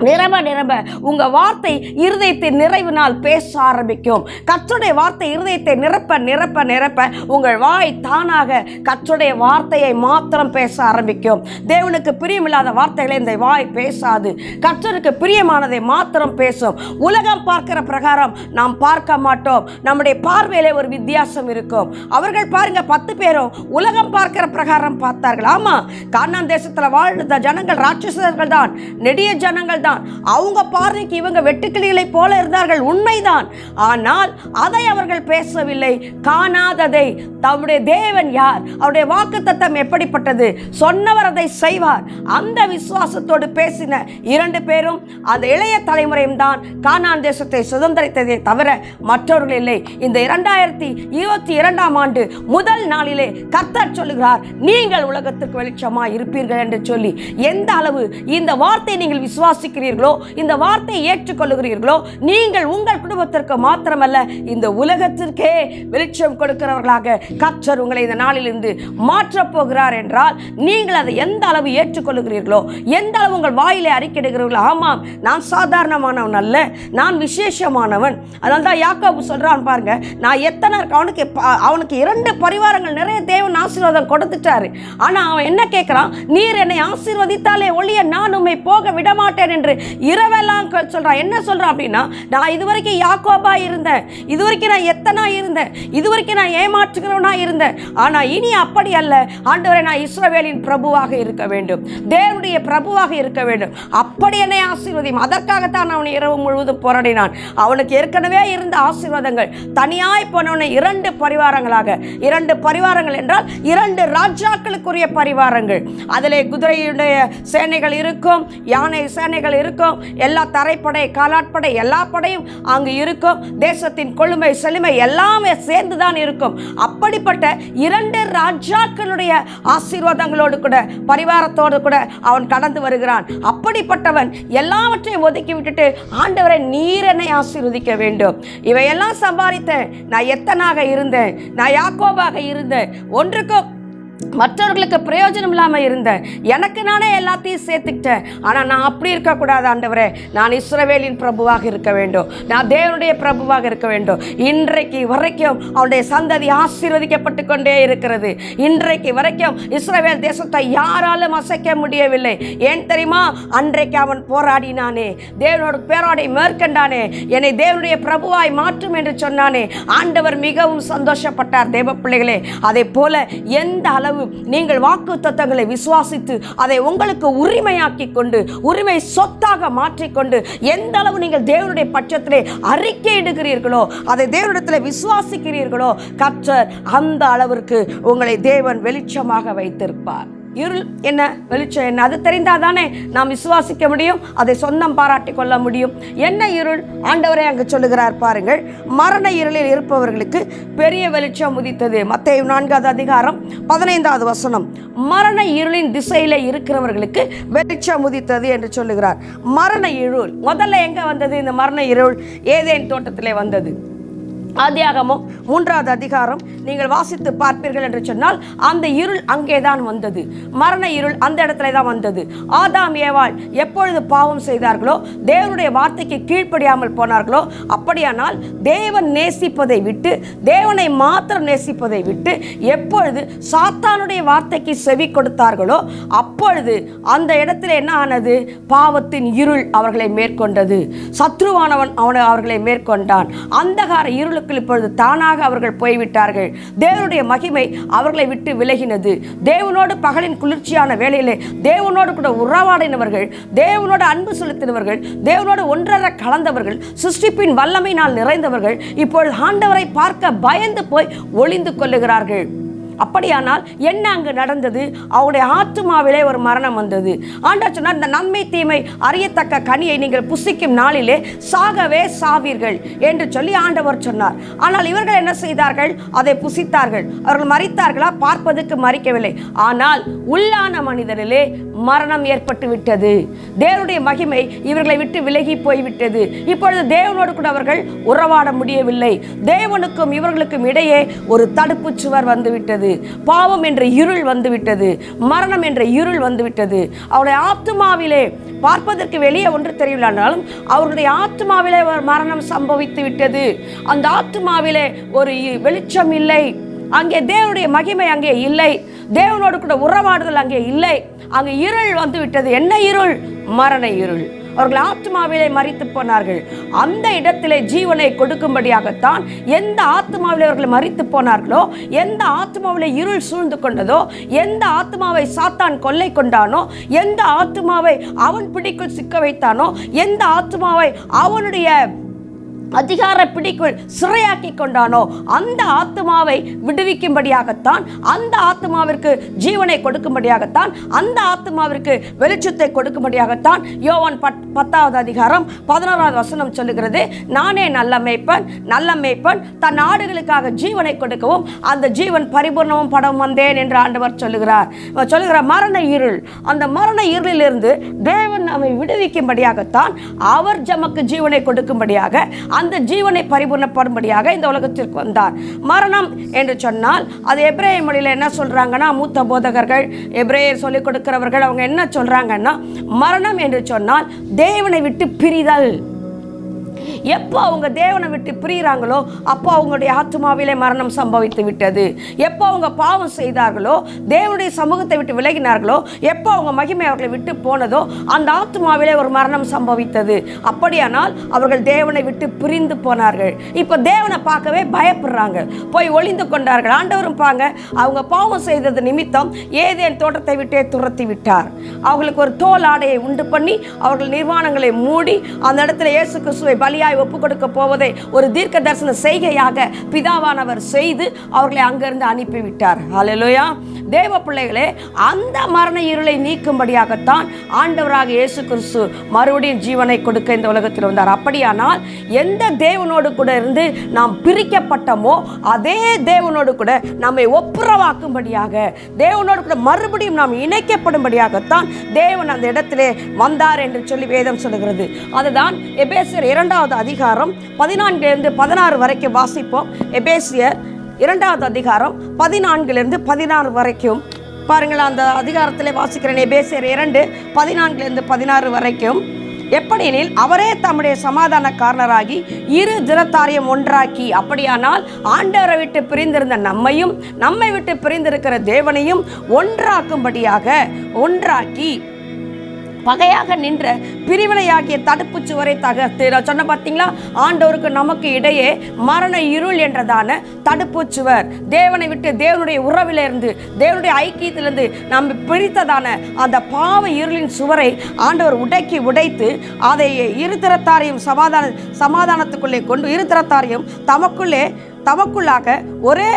நிரம்ப நிரம்ப உங்க வார்த்தை இருதயத்தை நிறைவினால் பேச ஆரம்பிக்கும். கர்த்தருடைய வார்த்தை இருதயத்தை நிரப்ப நிரப்ப நிரப்ப உங்கள் வாய் தானாக கர்த்தருடைய வார்த்தையை மாத்திரம் பேச ஆரம்பிக்கும். தேவனுக்கு பிரியமில்லாத வார்த்தைகளை இந்த வாய் பேசாது. கர்த்தருக்கு பிரியமானதை மாத்திரம் பேசும். உலகம் பார்க்கிற பிரகாரம் நாம் பார்க்க மாட்டோம். நம்முடைய பார்வையிலே ஒரு வித்தியாசம் இருக்கும். அவர்கள் பாருங்க 10 பேரும் உலகம் பார்க்கிற பிரகாரம் பார்த்தார்கள். ஆமா, கானான் தேசத்தில் வாழ்ந்த ஜனங்கள் ராட்சசர்கள் தான், நெடிய ஜனங்கள் தான். அவங்க பார்வைக்கு இவங்க வெட்டுக்கிளிகளை போல இருந்தார்கள், உண்மைதான். ஆனால் அதை அவர்கள் பேசவில்லை. காணாததை, தம்முடைய தேவன் யார், அவருடைய வாக்குத்தத்தம் எப்படிப்பட்டது, சொன்னவர் அதை செய்வார், அந்த விசுவாசத்தோடு பேசின 2 பேரும் அந்த இளைய தலைமுறையும் தான் கானான் தேசத்தை சுதந்திரித்ததை தவிர மற்றவர்கள் இல்லை. இந்த 2022ஆம் ஆண்டு முதல் நாளிலே கர்த்தர் சொல்லுகிறார், நீங்கள் உலகத்துக்கு வெளிச்சமாய் இருப்பீர்கள் என்று சொல்லி, எந்த அளவு இந்த வார்த்தையை நீங்கள் விசுவாசிக்கிறீர்களோ, இந்த வார்த்தையை ஏற்றுக்கொள்ளுகிறீர்களோ, நீங்கள் உங்கள் குடும்பத்திற்கு மாத்திரமல்ல இந்த உலகத்திற்கே வெளிச்சம் கொடுக்கிறவர்களாக கர்த்தர் உங்களை இந்த நாளிலிருந்து மாற்றப் போகிறார் என்றால், நீங்கள் அதை எந்த அளவு ஏற்றுக்கொள்ளுகிறீர்களோ, எந்த அளவு உங்கள் வாயிலே அறிக்கையிடுகிறீர்களோ, ஆமாம் நான் சாதாரணமானவன் அல்ல, நான் விசேஷமானவன். அதனால தான் யாக்கோபு சொல்றான் பாருங்க, நான் எத்தனை அவனுக்கு 2 பரிவாரங்கள் நிறைய தேவன் ஆசீர்வாதம் கொடுத்துட்டாரு. ஆனா அவன் என்ன கேட்கிறான், நீர் என்னை ஆசீர்வதித்தாலே ஒழிய நான் உம்மை போக விடமாட்டேன் என்று இரவெல்லாம் சொல்றான். என்ன சொல்றான் அப்படின்னா, நான் இதுவரைக்கும் யாக்கோபா இருந்தேன், இதுவரைக்கும் நான் எத்தனா இருந்தேன், இதுவரைக்கும் நான் ஏமாற்றுகிறவனா இருந்தேன். ஆனா இனி அப்படி அல்ல ஆண்டவரே, நான் இஸ்ரவேலின் பிரபுவாக இருக்க வேண்டும், தேவனுடைய பிரபுவாக இருக்க வேண்டும், அப்படி என்னை ஆசீர்வதியும். அதற்காகத்தான் அவன் இரவு முழுவதும் போராடினான். அவனுக்கு ஏற்கனவே இருந்த ஆசீர்வாதங்கள் தனியாய் போனவனை 2 பரிவாரங்களாக, 2 பரிவாரங்கள் என்றால் 2 ராஜாக்களுக்குரிய பரிவாரங்கள். அதிலே குதிரையுடைய சேனைகள் இருக்கும், யானை சேனைகள் இருக்கும், எல்லா தரைப்படை காலாட்படை எல்லா படையும் அங்கு இருக்கும், தேசத்தின் கொழுமை செழுமை எல்லாமே சேர்ந்துதான் இருக்கும். அப்படிப்பட்ட 2 ராஜாக்களுடைய ஆசீர்வாதங்களோடு கூட பரிவாரத்தோடு கூட அவன் கடந்து வருகிறான். அப்படிப்பட்டவன் எல்லாவற்றையும் ஒதுக்கி விட்டுட்டு, ஆண்டவரை நீர் என்னை ஆசீர்வதிக்க வேண்டும், இவையெல்லாம் சம்பாதித்தேன், நான் எத்தனாக இருந்தேன், நான் யாக்கோபாக இருந்தேன், ஒன்றுக்கும் மற்றவர்களுக்கு பிரயோஜனம் இல்லாமல் இருந்தேன், எனக்கு நானே எல்லாத்தையும் சேர்த்துக்கிட்டேன். ஆனால் நான் அப்படி இருக்கக்கூடாது ஆண்டவரே, நான் இஸ்ரவேலின் பிரபுவாக இருக்க வேண்டும், நான் தேவனுடைய பிரபுவாக இருக்க வேண்டும். இன்றைக்கு வரைக்கும் அவனுடைய சந்ததி ஆசீர்வதிக்கப்பட்டு கொண்டே இருக்கிறது. இன்றைக்கு வரைக்கும் இஸ்ரவேல் தேசத்தை யாராலும் அசைக்க முடியவில்லை. ஏன் தெரியுமா? அன்றைக்கு அவன் போராடினானே, தேவனோட பேராடை மேற்கண்டானே, என்னை தேவனுடைய பிரபுவாய் மாற்றும் என்று சொன்னானே, ஆண்டவர் மிகவும் சந்தோஷப்பட்டார். தேவ பிள்ளைகளே, அதை போல எந்த அளவு நீங்கள் வாக்குத்தத்தங்களை விசுவாசித்து அதை உங்களுக்கு உரிமையாக்கி கொண்டு, உரிமை சொத்தாக மாற்றிக்கொண்டு, எந்த அளவு நீங்கள் தேவனுடைய பட்சத்திலே அறிக்கையிடுகிறீர்களோ, அதை தேவனிடத்தில் விசுவாசிக்கிறீர்களோ, கர்த்தர் அந்த அளவிற்கு உங்களை தேவன் வெளிச்சமாக வைத்திருப்பார். இருள் என்ன, வெளிச்சம் என்ன, அது தெரிந்தாதானே நாம் விசுவாசிக்க முடியும், அதை சொந்தம் பாராட்டி கொள்ள முடியும். என்ன இருள்? ஆண்டவரே அங்கு சொல்லுகிறார் பாருங்கள், மரண இருளில் இருப்பவர்களுக்கு பெரிய வெளிச்சம் உதித்தது. மத்தேயு 4ஆம் அதிகாரம் 15ஆவது வசனம். மரண இருளின் திசையில இருக்கிறவர்களுக்கு வெளிச்சம் உதித்தது என்று சொல்லுகிறார். மரண இருள் முதல்ல எங்க வந்தது? இந்த மரண இருள் ஏதேன் தோட்டத்திலே வந்தது. ஆதியாகமம் 3ஆவது அதிகாரம் நீங்கள் வாசித்து பார்ப்பீர்கள் என்று சொன்னால், அந்த இருள் அங்கேதான் வந்தது. மரண இருள் அந்த இடத்துல தான் வந்தது. ஆதாம் ஏவாள் எப்பொழுது பாவம் செய்தார்களோ, தேவனுடைய வார்த்தைக்கு கீழ்ப்படியாமல் போனார்களோ, அப்படியானால் தேவன் நேசிப்பதை விட்டு, தேவனை மாத்திரம் நேசிப்பதை விட்டு எப்பொழுது சாத்தானுடைய வார்த்தைக்கு செவி கொடுத்தார்களோ, அப்பொழுது அந்த இடத்துல என்ன ஆனது? பாவத்தின் இருள் அவர்களை மேற்கொண்டது. சத்ருவானவன் அவர்களை மேற்கொண்டான். அந்தகார இருளுக்கு இப்பொழுது தானாக அவர்கள் போய்விட்டார்கள். தேவனுடைய மகிமை அவர்களை விட்டு விலகினது. தேவனோடு பகலின் குளிர்ச்சியான வேளையிலே தேவனோடு கூட உறவாடினவர்கள், தேவனோடு அன்பு செலுத்தினவர்கள், தேவனோடு ஒன்றரை கலந்தவர்கள், சிருஷ்டிப்பின் வல்லமையினால் நிறைந்தவர்கள் இப்பொழுது ஆண்டவரை பார்க்க பயந்து போய் ஒளிந்து கொள்ளுகிறார்கள். அப்படியானால் என்ன அங்கு நடந்தது? அவருடைய ஆத்துமாவிலே ஒரு மரணம் வந்தது. ஆண்டவர் சொன்னார், இந்த நன்மை தீமை அறியத்தக்க கனியை நீங்கள் புசிக்கும் நாளிலே சாகவே சாவீர்கள் என்று சொல்லி ஆண்டவர் சொன்னார். ஆனால் இவர்கள் என்ன செய்தார்கள்? அதை புசித்தார்கள். அவர்கள் மரித்தார்களா? பார்ப்பதற்கு மரிக்கவில்லை. ஆனால் உள்ளான மனிதனிலே மரணம் ஏற்பட்டு விட்டது. தேவனுடைய மகிமை இவர்களை விட்டு விலகி போய்விட்டது. இப்பொழுது தேவனோடு கூட அவர்கள் உறவாட முடியவில்லை. தேவனுக்கும் இவர்களுக்கும் இடையே ஒரு தடுப்பு சுவர் வந்துவிட்டது. விட்டது, பாவம் என்ற இருள் வந்து விட்டது, மரணம் என்ற இருள் வந்து விட்டது. அவருடைய ஆத்துமாவிலே பார்ப்பதற்கு வெளியே ஒன்று தெரியவில்லைனாலும் அவருடைய ஆத்துமாவிலே ஒரு மரணம் சம்பவித்து விட்டது. அந்த ஆத்துமாவிலே ஒரு வெளிச்சம் இல்லை, அங்கே தேவனுடைய மகிமை அங்கே இல்லை, தேவனோடு கூட உறவாடுதல் அங்கே இல்லை. அங்கே இருள் வந்து விட்டது. என்ன இருள்? மரண இருள். அவர்கள் ஆத்மாவிலே மரித்து போனார்கள். அந்த இடத்திலே ஜீவனை கொடுக்கும்படியாகத்தான் எந்த ஆத்மாவிலே அவர்கள் மரித்து போனார்களோ, எந்த ஆத்மாவிலே இருள் சூழ்ந்து கொண்டதோ, எந்த ஆத்மாவை சாத்தான் கொள்ளை கொண்டானோ, எந்த ஆத்மாவை அவன் பிடிக்குள் சிக்க வைத்தானோ, எந்த ஆத்மாவை அவனுடைய அதிகார பிடிக்குள் சிறையாக்கி கொண்டானோ, அந்த ஆத்மாவை விடுவிக்கும்படியாகத்தான், அந்த ஆத்மாவிற்கு ஜீவனை கொடுக்கும்படியாகத்தான், அந்த ஆத்மாவிற்கு வெளிச்சத்தை கொடுக்கும்படியாகத்தான் யோவான் 10வது அதிகாரம் 11வது வசனம் சொல்லுகிறது, நானே நல்ல மேய்ப்பன் தன் ஆடுகளுக்காக ஜீவனை கொடுக்கவும் அந்த ஜீவன் பரிபூர்ணமும் படவும் வந்தேன் என்று ஆண்டவர் சொல்லுகிறார். மரண இருள், அந்த மரண இருளிலிருந்து தேவன் நம்மை விடுவிக்கும்படியாகத்தான் அவர் நமக்கு ஜீவனை கொடுக்கும்படியாக, அந்த ஜீவனை பரிபூர்ணப்படும்படியாக இந்த உலகத்திற்கு வந்தார். மரணம் என்று சொன்னால் அது எபிரேய மொழியில் என்ன சொல்றாங்கன்னா, மூத்த போதகர்கள், எபிரேயர் சொல்லிக் கொடுக்கிறவர்கள், அவங்க என்ன சொல்றாங்கன்னா, மரணம் என்று சொன்னால் தேவனை விட்டு பிரிதல். எப்போ அவங்க தேவனை விட்டு பிரிகிறாங்களோ அப்போ அவங்களுடைய ஆத்மாவிலே மரணம் சம்பவித்து விட்டது. எப்போ அவங்க பாவம் செய்தார்களோ, தேவனுடைய சமூகத்தை விட்டு விலகினார்களோ, எப்போ அவங்க மகிமை அவர்களை விட்டு போனதோ அந்த ஆத்மாவிலே ஒரு மரணம் சம்பவித்தது. அப்படியானால் அவர்கள் தேவனை விட்டு பிரிந்து போனார்கள். இப்போ தேவனை பார்க்கவே பயப்படுறாங்க, போய் ஒளிந்து கொண்டார்கள். ஆண்டவரும் பாங்க, அவங்க பாவம் செய்தது நிமித்தம் ஏதேன் தோட்டத்தை விட்டே துரத்தி விட்டார். அவர்களுக்கு ஒரு தோல் ஆடையை உண்டு பண்ணி அவர்கள் நிர்வாணங்களை மூடி அந்த இடத்துல இயேசு கிறிஸ்துவை பலியாய் ஒப்பு கொடுக்க போவதை ஒரு தீர்க்க தரிசன செய்கையாக பிதாவானவர் செய்து அவர்களை அங்கிருந்து அனுப்பிவிட்டார். ஹல்லேலூயா. தேவ பிள்ளைகளே, அந்த மரண இருளை நீக்கும்படியாகத்தான் ஆண்டவராக இயேசு கிறிஸ்து மறுபடியும் ஜீவனை கொடுக்க இந்த உலகத்தில் வந்தார். அப்படியானால் எந்த தேவனோடு கூட இருந்து நாம் பிரிக்கப்பட்டோமோ அதே தேவனோடு கூட நம்மை ஒப்புரவாக்கும்படியாக, தேவனோடு கூட மறுபடியும் நாம் இணைக்கப்படும்படியாகத்தான் தேவன் அந்த இடத்திலே வந்தார் என்று சொல்லி வேதம் சொல்லுகிறது. அதுதான் எபேசியர் 2வது அதிகாரம் 14 16 வரைக்கும் வாசிப்போம். எபேசியர் 2வது அதிகாரம் 14 16 வரைக்கும் பாருங்கள். அந்த அதிகாரத்திலே வாசிக்கிறேன். எபேசியர் 2 14 16 வரைக்கும். எப்படியெனில் அவரே தம்முடைய சமாதானக்காரராகி இரு தினத்தாரையும் ஒன்றாக்கி, அப்படியானால் ஆண்டவரை விட்டு பிரிந்திருந்த நம்மையும் நம்மை விட்டு பிரிந்திருக்கிற தேவனையும் ஒன்றாக்கி பகையாக நின்ற பிரிவினையாகிய தடுப்பு சுவரை தகர்த்து, நான் சொன்ன பார்த்தீங்களா, ஆண்டவருக்கு நமக்கு இடையே மரண இருள் என்றதான தடுப்பு சுவர், தேவனை விட்டு தேவனுடைய உறவிலிருந்து தேவனுடைய ஐக்கியத்திலிருந்து நம்ம பிரித்ததான அந்த பாவ இருளின் சுவரை ஆண்டவர் உடைத்து அதை இருதரத்தாரையும் சமாதானத்துக்குள்ளே கொண்டு இருதரத்தாரையும் தமக்குள்ளாக ஒரே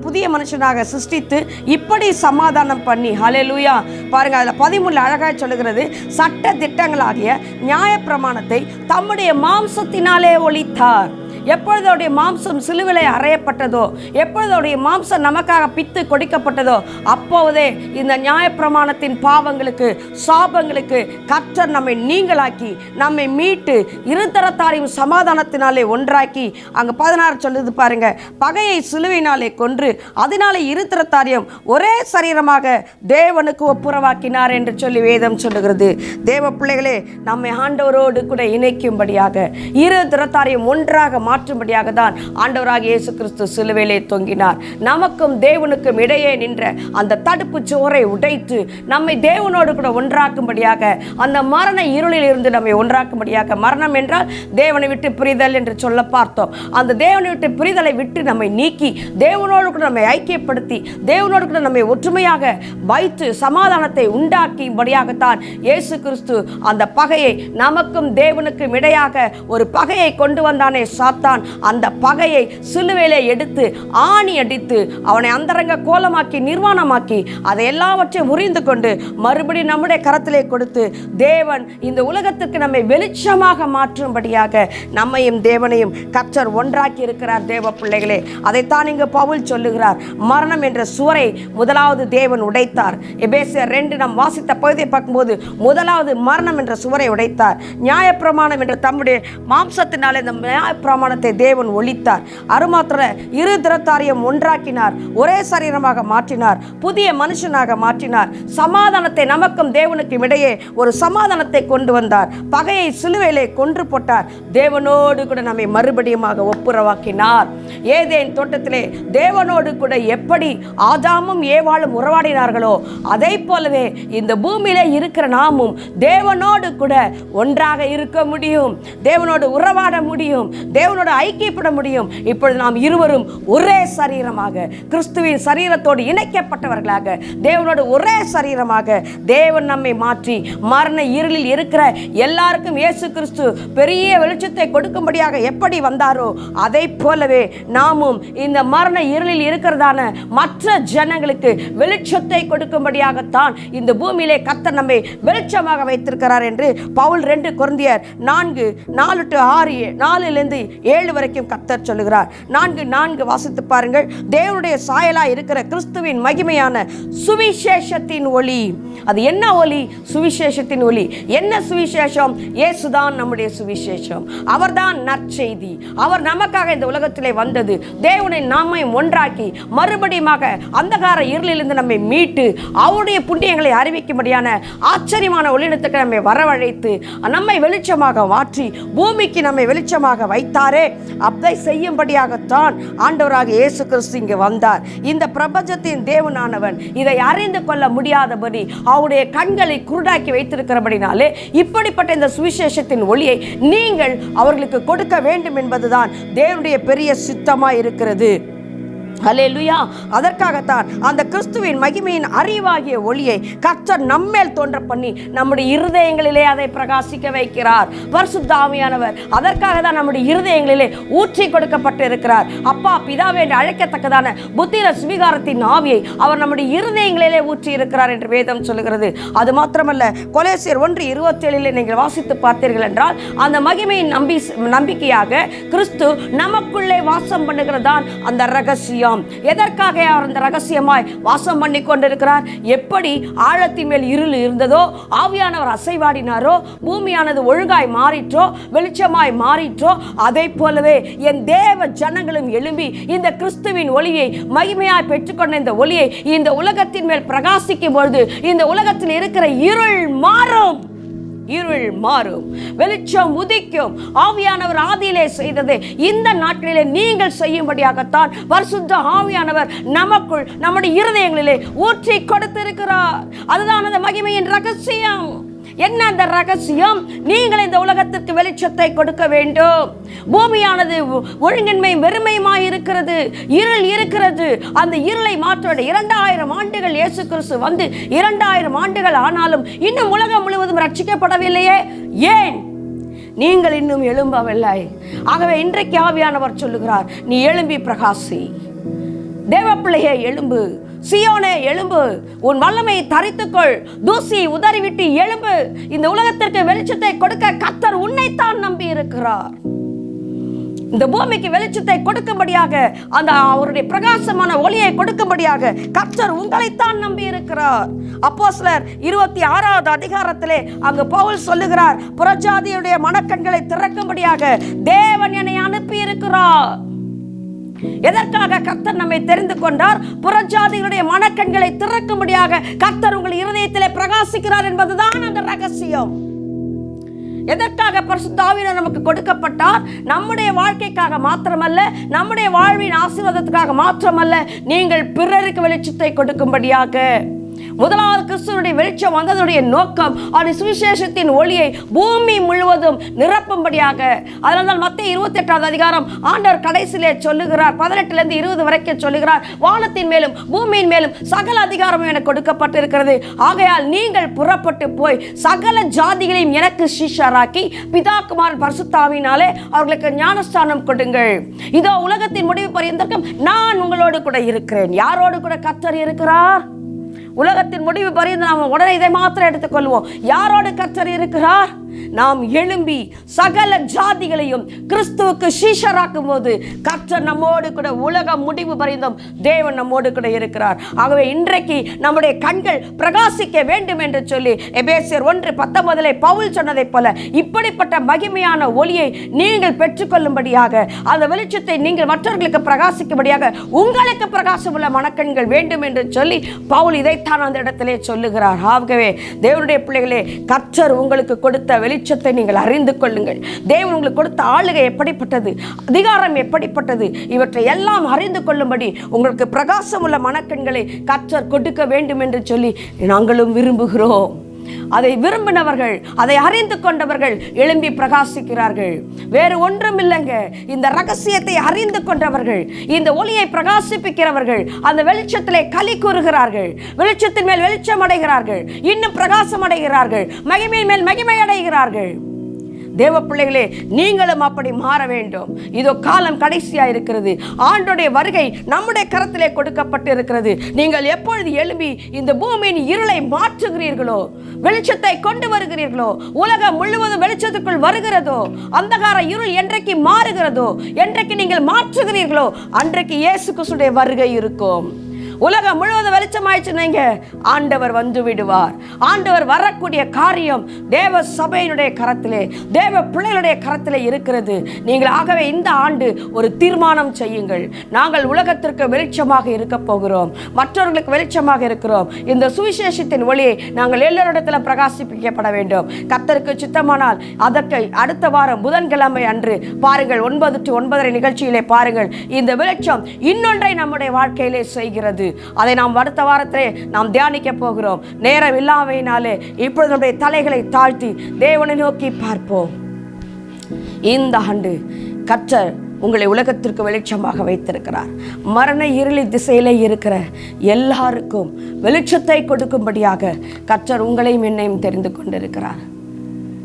புதிய மனுஷனாக சிருஷ்டித்து இப்படி சமாதானம் பண்ணி. ஹல்லேலூயா. பாருங்க, அதில் 13 அழகாக சொல்லுகிறது, சட்ட திட்டங்களாகிய நியாயப்பிரமாணத்தை தம்முடைய மாம்சத்தினாலே ஒழித்தார். எப்பொழுது அவருடைய மாம்சம் சிலுவிலே அறையப்பட்டதோ, எப்பொழுது அவருடைய மாம்சம் நமக்காக பித்து கொடுக்கப்பட்டதோ, அப்போதே இந்த நியாயப்பிரமாணத்தின் பாவங்களுக்கு சாபங்களுக்கு கர்த்தர் நம்மை நீங்களாக்கி நம்மை மீட்டு இருதரத்தாரையும் சமாதானத்தினாலே ஒன்றாக்கி. அங்கே 16 சொல்லுது பாருங்க, பகையை சிலுவையினாலே கொன்று அதனாலே இருதரத்தாரையும் ஒரே சரீரமாக தேவனுக்கு ஒப்புரவாக்கினார் என்று சொல்லி வேதம் சொல்லுகிறது. தேவ பிள்ளைகளே, நம்மை ஆண்டவரோடு கூட இணைக்கும்படியாக, இருதரத்தாரையும் ஒன்றாக மாற்றும்படியாக தான் ஆண்டவராகிய இயேசு கிறிஸ்து சிலுவையிலே தொங்கினார். நமக்கும் தேவனுக்கும் இடையே நின்ற அந்த தடுப்பு சுவரை உடைத்து நம்மை தேவனோடு கூட ஒன்றாக்கும்படியாக, அந்த மரண இருளில் இருந்து நம்மை ஒன்றாக்கும்படியாக. மரணம் என்றால் தேவனை விட்டு பிரிதல் என்று சொல்ல பார்த்தோம். அந்த தேவனை விட்டு பிரிதலை விட்டு நம்மை நீக்கி தேவனோடு கூட நம்மை ஐக்கியப்படுத்தி தேவனோடு கூட நம்மை ஒற்றுமையாக வைத்து சமாதானத்தை உண்டாக்கியும்படியாகத்தான் இயேசு கிறிஸ்து அந்த பகையை, நமக்கும் தேவனுக்கும் இடையாக ஒரு பகையை கொண்டு வந்தானே சாத்தான், அந்த பகையை சிலுவையிலே எடுத்து ஆணி அடித்து அவனை அந்தரங்க கோலமாக்கி நிர்வாணமாக்கி அதை எல்லாவற்றையும் முறிந்து கொண்டு மறுபடியும் நம்முடைய கரத்திலே கொடுத்து தேவன் இந்த உலகத்திற்கு நம்மை வெளிச்சமாக மாற்றும்படியாக நம்மையும் தேவனையும் கர்த்தர் ஒன்றாக்கி இருக்கிறார். தேவ பிள்ளைகளே, அதைத்தான் இங்கு பவுல் சொல்லுகிறார். மரணம் என்ற சுவரை முதலாவது தேவன் உடைத்தார். எபேசியர் 2 நாம் வாசித்த பகுதியை பார்க்கும்போது முதலாவது மரணம் என்ற சுவரை உடைத்தார். நியாயப்பிரமாணம் என்ற தம்முடைய மாம்சத்தினாலே இந்த நியாயப்பிரமாணத்தை சமாதானத்தை தேவன் ஒழித்தார். அருமாத்திர இரு திறத்தாரையும் ஒன்றாக்கினார், ஒரே சரீரமாக மாற்றினார், புதிய மனுஷனாக மாற்றினார். சமாதானத்தை நமக்கும் தேவனுக்கும் இடையே ஒரு சமாதானத்தை கொண்டு வந்தார். பகையை சிலுவையிலே கொன்று போட்டார். தேவனோடு கூட நம்மை மறுபடியுமாக ஒப்புரவாக்கினார். ஏதேன் தோட்டத்திலே தேவனோடு கூட எப்படி ஆதாமும் ஏவாளும் உறவாடினார்களோ அதை போலவே இந்த பூமியிலே இருக்கிற நாமும் தேவனோடு கூட ஒன்றாக இருக்க முடியும், தேவனோடு உறவாட முடியும், தேவனோடு ஐக்கியப்பட முடியும். இப்பொழுது நாம் இருவரும் ஒரே சரீரமாக கிறிஸ்துவின் சரீரத்தோடு இணைக்கப்பட்டவர்களாக தேவனோடு ஒரே சரீரமாக தேவன் நம்மை மாற்றி மரண இருளில் இருக்கிற எல்லாருக்கும் இயேசு கிறிஸ்து பெரிய வெளிச்சத்தை கொடுக்கும்படியாக எப்படி வந்தாரோ அதை போலவே நாமும் இந்த மரண இருளில் இருக்கிறதான மற்ற ஜனங்களுக்கு வெளிச்சத்தை கொடுக்கும்படியாகத்தான் இந்த பூமியிலே கர்த்தர் நம்மை வெளிச்சமாக வைத்திருக்கிறார் என்று பவுல் 2 கொரிந்தியர் 4:6-7 வரைக்கும் கர்த்தர் சொல்லுகிறார். 4:4 வாசித்து பாருங்கள். தேவனுடைய சாயலாய் இருக்கிற கிறிஸ்துவின் மகிமையான சுவிசேஷத்தின் ஒளி. அது என்ன ஒளி? சுவிசேஷத்தின் ஒளி. என்ன சுவிசேஷம்? இயேசுதான் நம்முடைய சுவிசேஷம். அவர்தான் நற்செய்தி. அவர் நமக்காக இந்த உலகத்திலே வந்தது. தேவனை நம்மை ஒன்றாக்கி மறுபடியுமாக அந்தகார இருளிலிருந்து நம்மை மீட்டு அவருடைய புண்ணியங்களை அறிவிக்கும்படியான ஆச்சரியமான ஒளியிடத்துக்கு நம்மை வரவழைத்து நம்மை வெளிச்சமாக மாற்றி பூமிக்கு நம்மை வெளிச்சமாக வைத்தாரே, அதை செய்யும்படியாகத்தான் ஆண்டவராக இயேசு கிறிஸ்து இங்கு வந்தார். இந்த பிரபஞ்சத்தின் தேவனானவன் இதை அறிந்து கொள்ள முடியாதபடி அவருடைய கண்களை குருடாக்கி வைத்திருக்கிறபடினாலே இப்படிப்பட்ட இந்த சுவிசேஷத்தின் ஒளியை நீங்கள் அவர்களுக்கு கொடுக்க வேண்டும் என்பதுதான் தேவனுடைய பெரிய சித்தமாய் இருக்கிறது. ஹல்லேலூயா. அதற்காகத்தான் அந்த கிறிஸ்துவின் மகிமையின் அறிவாகிய ஒளியை கர்த்தர் நம்மேல் தோன்ற பண்ணி நம்முடைய இருதயங்களிலே அதை பிரகாசிக்க வைக்கிறார். பரிசுத்த ஆவியானவர் அதற்காக தான் நம்முடைய இருதயங்களிலே ஊற்றி கொடுக்கப்பட்டு இருக்கிறார். அப்பா பிதாவே என்று அழைக்கத்தக்கதான புத்திர சுவிகாரத்தின் ஆவியை அவர் நம்முடைய இருதயங்களிலே ஊற்றி இருக்கிறார் என்று வேதம் சொல்லுகிறது. அது மாத்திரமல்ல, கொலோசியர் 1:27 நீங்கள் வாசித்து பார்த்தீர்கள் என்றால் அந்த மகிமையின் நம்பிக்கையாக கிறிஸ்து நமக்குள்ளே வாசம் பண்ணுகிறதான் அந்த ரகசியம். எதற்காக அவர் அந்த ரகசியமாய் வாசம் பண்ணி கொண்டிருக்கிறார்? எப்படி ஆழத்தின் மேல் இருள் இருந்ததோ, ஆவியானவர் அசைவாடினாரோ, பூமியானது ஒழுங்காய் மாறிற்றோ, வெளிச்சமாய் மாறிற்றோ, அதை போலவே என் தேவ ஜனங்களும் எழும்பி இந்த கிறிஸ்துவின் ஒளியை மகிமையாய் பெற்றுக்கொண்ட இந்த ஒளியை இந்த உலகத்தின் மேல் பிரகாசிக்கும் பொழுது இந்த உலகத்தில் இருக்கிற இருள் மாறும். இருள் மாறும், வெளிச்சம் உதிக்கும். ஆவியானவர் ஆதியிலே செய்தது இந்த நாட்களிலே நீங்கள் செய்யும்படியாகத்தான் பரிசுத்த ஆவியானவர் நமக்குள் நம்முடைய இருதயங்களிலே ஊற்றி கொடுத்திருக்கிறார். அதுதான் அந்த மகிமையின் ரகசியம். என்ன அந்த ரகசியம்? நீங்கள் இந்த உலகத்திற்கு வெளிச்சத்தை கொடுக்க வேண்டும். பூமியானது ஒழுங்கின்மை வெறுமையுமாய் இருக்கிறது, இருள் இருக்கிறது. அந்த இருளை மாற்ற 2000 ஆண்டுகள் இயேசு கிறிஸ்து வந்து 2000 ஆண்டுகள் ஆனாலும் இன்னும் உலகம் முழுவதும் ரட்சிக்கப்படவில்லையே. ஏன்? நீங்கள் இன்னும் எழும்பவில்லை. ஆகவே இன்றைக்கு ஆவியானவர் சொல்லுகிறார், நீ எழும்பி பிரகாசி. தேவ பிள்ளையே எழும்பு, சியோனே எழும்பு, உன் வல்லமையை தரித்துக்கொள், தூசியை உதறிவிட்டு எழும்பு. இந்த உலகத்திற்கு வெளிச்சத்தை கொடுக்க கர்த்தர் உன்னைத்தான் நம்பி இருக்கிறார். இந்த பூமிக்கு வெளிச்சத்தை கொடுக்கும்படியாக, அந்த அவருடைய பிரகாசமான ஒளியை கொடுக்கும்படியாக கர்த்தர் உங்களைத்தான் நம்பி இருக்கிறார். அப்போஸ்தலர் 26வது அதிகாரத்திலே அங்கு பவுல் சொல்லுகிறார், புறஜாதியுடைய மனக்கண்களை திறக்கும்படியாக தேவன் என்னை அனுப்பி இருக்கிறார். எதற்காக கர்த்தர் நம்மை தெரிந்து கொண்டார்? புறஜாதிகளுடைய மனக்கண்களை திறக்கும்படியாக கர்த்தர் உங்கள் இருதயத்திலே பிரகாசிக்கிறார் என்பதுதான் அந்த ரகசியம். எதற்காக பரிசுத்த ஆவியானவர் நமக்கு கொடுக்கப்பட்டார்? நம்முடைய வாழ்க்கைக்காக மாத்திரமல்ல, நம்முடைய வாழ்வின் ஆசீர்வாதத்துக்காக மாத்திரமல்ல, நீங்கள் பிறருக்கு வெளிச்சத்தை கொடுக்கும்படியாக. முதலாவது கிறிஸ்துவனுடைய வெளிச்சம் வந்ததுடைய நோக்கம் அது சுவிசேஷத்தின் ஒளியை பூமி முழுவதும் நிரப்பும்படியாக. அதனால் மத்தேயு 28வது அதிகாரம் ஆண்டவர் கடைசியிலே சொல்லுகிறார், 18 20 வரைக்கும் சொல்லுகிறார், வானத்தின் மேலும் பூமியின் மேலும் சகல அதிகாரமும் எனக்கு கொடுக்கப்பட்டிருக்கிறது. ஆகையால் நீங்கள் புறப்பட்டு போய் சகல ஜாதிகளையும் எனக்கு சிஷ்யராக்கி பிதா குமாரன் பரிசுத்த ஆவியினாலே அவர்களுக்கு ஞானஸ்தானம் கொடுங்கள். இதோ உலகத்தின் முடிவு பரியந்தம் நான் உங்களோடு கூட இருக்கிறேன். யாரோடு கூட கர்த்தர் இருக்கிறார்? உலகத்தின் முடிவு பரியந்தம் நாம் உடனே இதை மாத்திரம் எடுத்துக்கொள்வோம். யாரோடு கர்த்தர் இருக்கிறார்? நாம் எழும்பி சகல ஜாதிகளையும் கிறிஸ்துவுக்கு சீஷராக்கும் போது கர்த்தர் நம்மோடு கூட உலக முடிவு பரிந்தும் தேவன் நம்மோடு கூட இருக்கிறார். ஆகவே இன்றைக்கு நம்முடைய கண்கள் பிரகாசிக்க வேண்டும் என்று சொல்லி எபேசியர் 1:19 பவுல் சொன்னதை போல இப்படிப்பட்ட மகிமையான ஒளியை நீங்கள் பெற்றுக்கொள்ளும்படியாக, அந்த வெளிச்சத்தை நீங்கள் மற்றவர்களுக்கு பிரகாசிக்கும்படியாக உங்களுக்கு பிரகாசமுள்ள மனக்கண்கள் வேண்டும் என்று சொல்லி பவுல் இதைத்தான் அந்த இடத்திலே சொல்லுகிறார். ஆகவே தேவனுடைய பிள்ளைகளே, கர்த்தர் உங்களுக்கு கொடுத்த வெளிச்சத்தை நீங்கள் அறிந்து கொள்ளுங்கள். தேவன் உங்களுக்கு கொடுத்த ஆளுகை எப்படிப்பட்டது, அதிகாரம் எப்படிப்பட்டது, இவற்றை எல்லாம் அறிந்து கொள்ளும்படி உங்களுக்கு பிரகாசமுள்ள மனக்கண்களை கர்த்தர் கொடுக்க வேண்டும் என்று சொல்லி நாங்களும் விரும்புகிறோம். அதை விரும்பினவர்கள், அதை அறிந்து கொண்டவர்கள் எழும்பி பிரகாசிக்கிறார்கள். வேறு ஒன்றும் இல்லைங்க. இந்த ரகசியத்தை அறிந்து கொண்டவர்கள், இந்த ஒளியை பிரகாசிப்பிக்கிறவர்கள் அந்த வெளிச்சத்திலே களி கூறுகிறார்கள். வெளிச்சத்தின் மேல் வெளிச்சம் அடைகிறார்கள், இன்னும் பிரகாசம் அடைகிறார்கள், மகிமையின் மேல் மகிமை அடைகிறார்கள். தேவ பிள்ளைகளே, நீங்களும் அப்படி மாற வேண்டும். இதோ காலம் கடைசியா இருக்கிறது. ஆண்டோடைய வருகை நம்முடைய கரத்திலே கொடுக்கப்பட்டு இருக்கிறது. நீங்கள் எப்பொழுது எழும்பி இந்த பூமியின் இருளை மாற்றுகிறீர்களோ, வெளிச்சத்தை கொண்டு வருகிறீர்களோ, உலகம் முழுவதும் வெளிச்சத்துக்குள் வருகிறதோ, அந்தகார இருள் என்றைக்கு மாறுகிறதோ, என்றைக்கு நீங்கள் மாற்றுகிறீர்களோ, அன்றைக்கு இயேசு கிறிஸ்துவின் வருகை இருக்கும். உலகம் முழுவதும் வெளிச்சமாயிடுச்சுங்க, ஆண்டவர் வந்து விடுவார். ஆண்டவர் வரக்கூடிய காரியம் தேவ சபையினுடைய கரத்திலே, தேவ பிள்ளைகளுடைய கரத்திலே இருக்கிறது. நீங்கள் ஆகவே இந்த ஆண்டு ஒரு தீர்மானம் செய்யுங்கள். நாங்கள் உலகத்திற்கு வெளிச்சமாக இருக்க போகிறோம், மற்றவர்களுக்கு வெளிச்சமாக இருக்கிறோம். இந்த சுவிசேஷத்தின் ஒளியை நாங்கள் எல்லோரிடத்தில் பிரகாசிப்பிக்கப்பட வேண்டும். கர்த்தருக்கு சித்தமானால் அதற்கு அடுத்த வாரம் புதன்கிழமை அன்று பாருங்கள், 9 to 9:30 நிகழ்ச்சியிலே பாருங்கள். இந்த வெளிச்சம் இன்னொன்றை நம்முடைய வாழ்க்கையிலே செய்கிறது. அதை நாம் அடுத்த வாரத்திலே நாம் தியானிக்க போகிறோம். நேரம் இல்லாமையினாலே இப்பொழுது நம்முடைய தலைகளை தாழ்த்தி தேவனை நோக்கி பார்ப்போம். இந்த ஆண்டு கர்த்தர் உங்களை உலகத்திற்கு வெளிச்சமாக வைத்திருக்கிறார். மரண இருளி திசையிலே இருக்கிற எல்லாருக்கும் வெளிச்சத்தை கொடுக்கும்படியாக கர்த்தர் உங்களையும் என்னையும் தெரிந்து கொண்டிருக்கிறார்.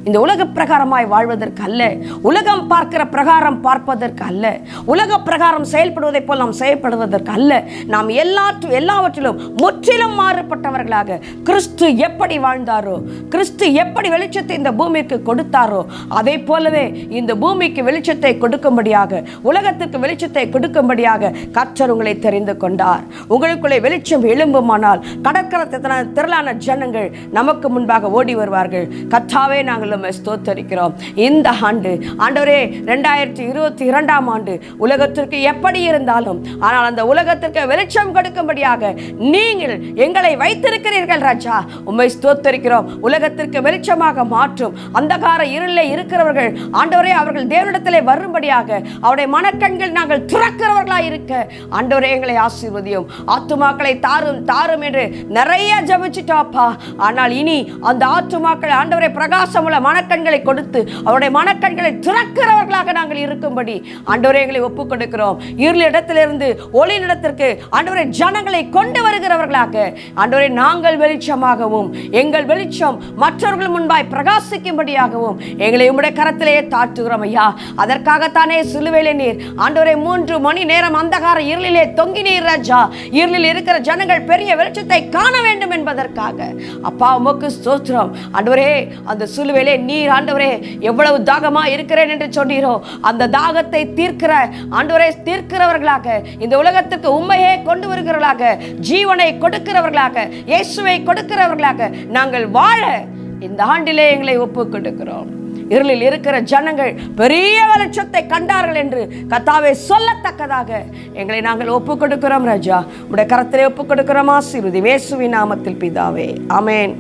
இந்த உலக பிரகாரமாய் வாழ்வதற்கு அல்ல, உலகம் பார்க்கிற பிரகாரம் பார்ப்பதற்கு அல்ல, உலக பிரகாரம் செயல்படுவதை போல் நாம் செயல்படுவதற்கு அல்ல. நாம் எல்லாவற்றிலும் முற்றிலும் மாறுபட்டவர்களாக கிறிஸ்து எப்படி வாழ்ந்தாரோ, கிறிஸ்து எப்படி வெளிச்சத்தை இந்த பூமிக்கு கொடுத்தாரோ, அதை போலவே இந்த பூமிக்கு வெளிச்சத்தை கொடுக்கும்படியாக, உலகத்திற்கு வெளிச்சத்தை கொடுக்கும்படியாக கர்த்தர் உங்களை தெரிந்து கொண்டார். உங்களுக்குள்ளே வெளிச்சம் எழும்புமானால் கடற்கரை திரளான ஜனங்கள் நமக்கு முன்பாக ஓடி வருவார்கள். கர்த்தாவே, நாங்கள் ஸ்தோத்தரிக்கிறோம். இந்த ஆண்டு ஆண்டவரே 2022ஆம் ஆண்டு உலகத்திற்கு எப்படி இருந்தாலும், ஆனால் அந்த உலகத்திற்கு வெளிச்சம் கொடுக்கும்படியாக நீங்கள் எங்களை வைத்திருக்கிறீர்கள் ராஜா. உம்மை ஸ்தோத்தரிக்கிறோம். உலகத்திற்கு வெளிச்சமாக மாற்றும் அந்தகார இருளிலே இருக்கிறவர்கள் ஆண்டவரே, அவர்கள் தேவனிடத்திலே வரும்படியாக அவருடைய மனக்கண்கள் நாங்கள் திறக்கிறவர்களாக இருக்க ஆண்டவரே எங்களை ஆசீர்வதியும். ஆத்துமாக்களை தாரும் தாரும் என்று நிறைய ஜெபிச்சிட்டோப்பா. ஆனால் இனி அந்த ஆத்துமாக்கள் ஆண்டவரே பிரகாசமுள்ள மனக்கண்களை கொடுத்து அவருடைய மனக்கண்களை திறக்கிறவர்களாக நாங்கள் இருக்கும்படி ஆண்டவரே எங்களை ஒப்புக் கொடுக்கிறோம். இருள் இடத்திலிருந்து ஒளி இடத்திற்கு ஆண்டவரே ஜனங்களை கொண்டு வருகிறவர்களாக ஆண்டவரே நாங்கள் வெளிச்சமாகவும் எங்கள் வெளிச்சம் மற்றவர்கள் முன்பாய் பிரகாசிக்கும்படியாகவும் எங்களை உம்முடைய கரத்திலேயே தாழ்த்துகிறோம் ஐயா. அதற்காகத்தானே சிலுவையிலே நீர் ஆண்டவரே 3 மணி நேரம் அந்தகார இருளிலே தொங்கினீர் ராஜா. இருளில் இருக்கிற ஜனங்கள் பெரிய வெளிச்சத்தை காண வேண்டும் என்பதற்காக. அப்பா உமக்கு ஸ்தோத்திரம் ஆண்டவரே. அந்த சிலுவையிலே நீர் ஆண்டவரே எவ்வளவு தாகமா இருக்கிறேன் என்று சொன்னீரோ, அந்த தாகத்தை தீர்க்கிற ஆண்டவரே தீர்க்கிறவர்களாக இந்த உலகத்துக்கு உண்மையை கொண்டு வருகிறவர்களாக, ஜீவனை கொடுக்கிறவர்களாக, இயேசுவை கொடுக்கிறவர்களாக நாங்கள் வாழ இந்த ஆண்டிலே எங்களை ஒப்புக் கொடுக்கிறோம். இருளில் இருக்கிற ஜனங்கள் பெரிய வெளிச்சத்தை கண்டார்கள் என்று கர்த்தாவே சொல்லத்தக்கதாக எங்களை நாங்கள் ஒப்புக் கொடுக்கிறோம் ராஜா. உடைய கரத்திலே ஒப்புக் கொடுக்கிறோம். ஆசீர்வதி இயேசுவின் நாமத்தில் பிதாவே, ஆமென்.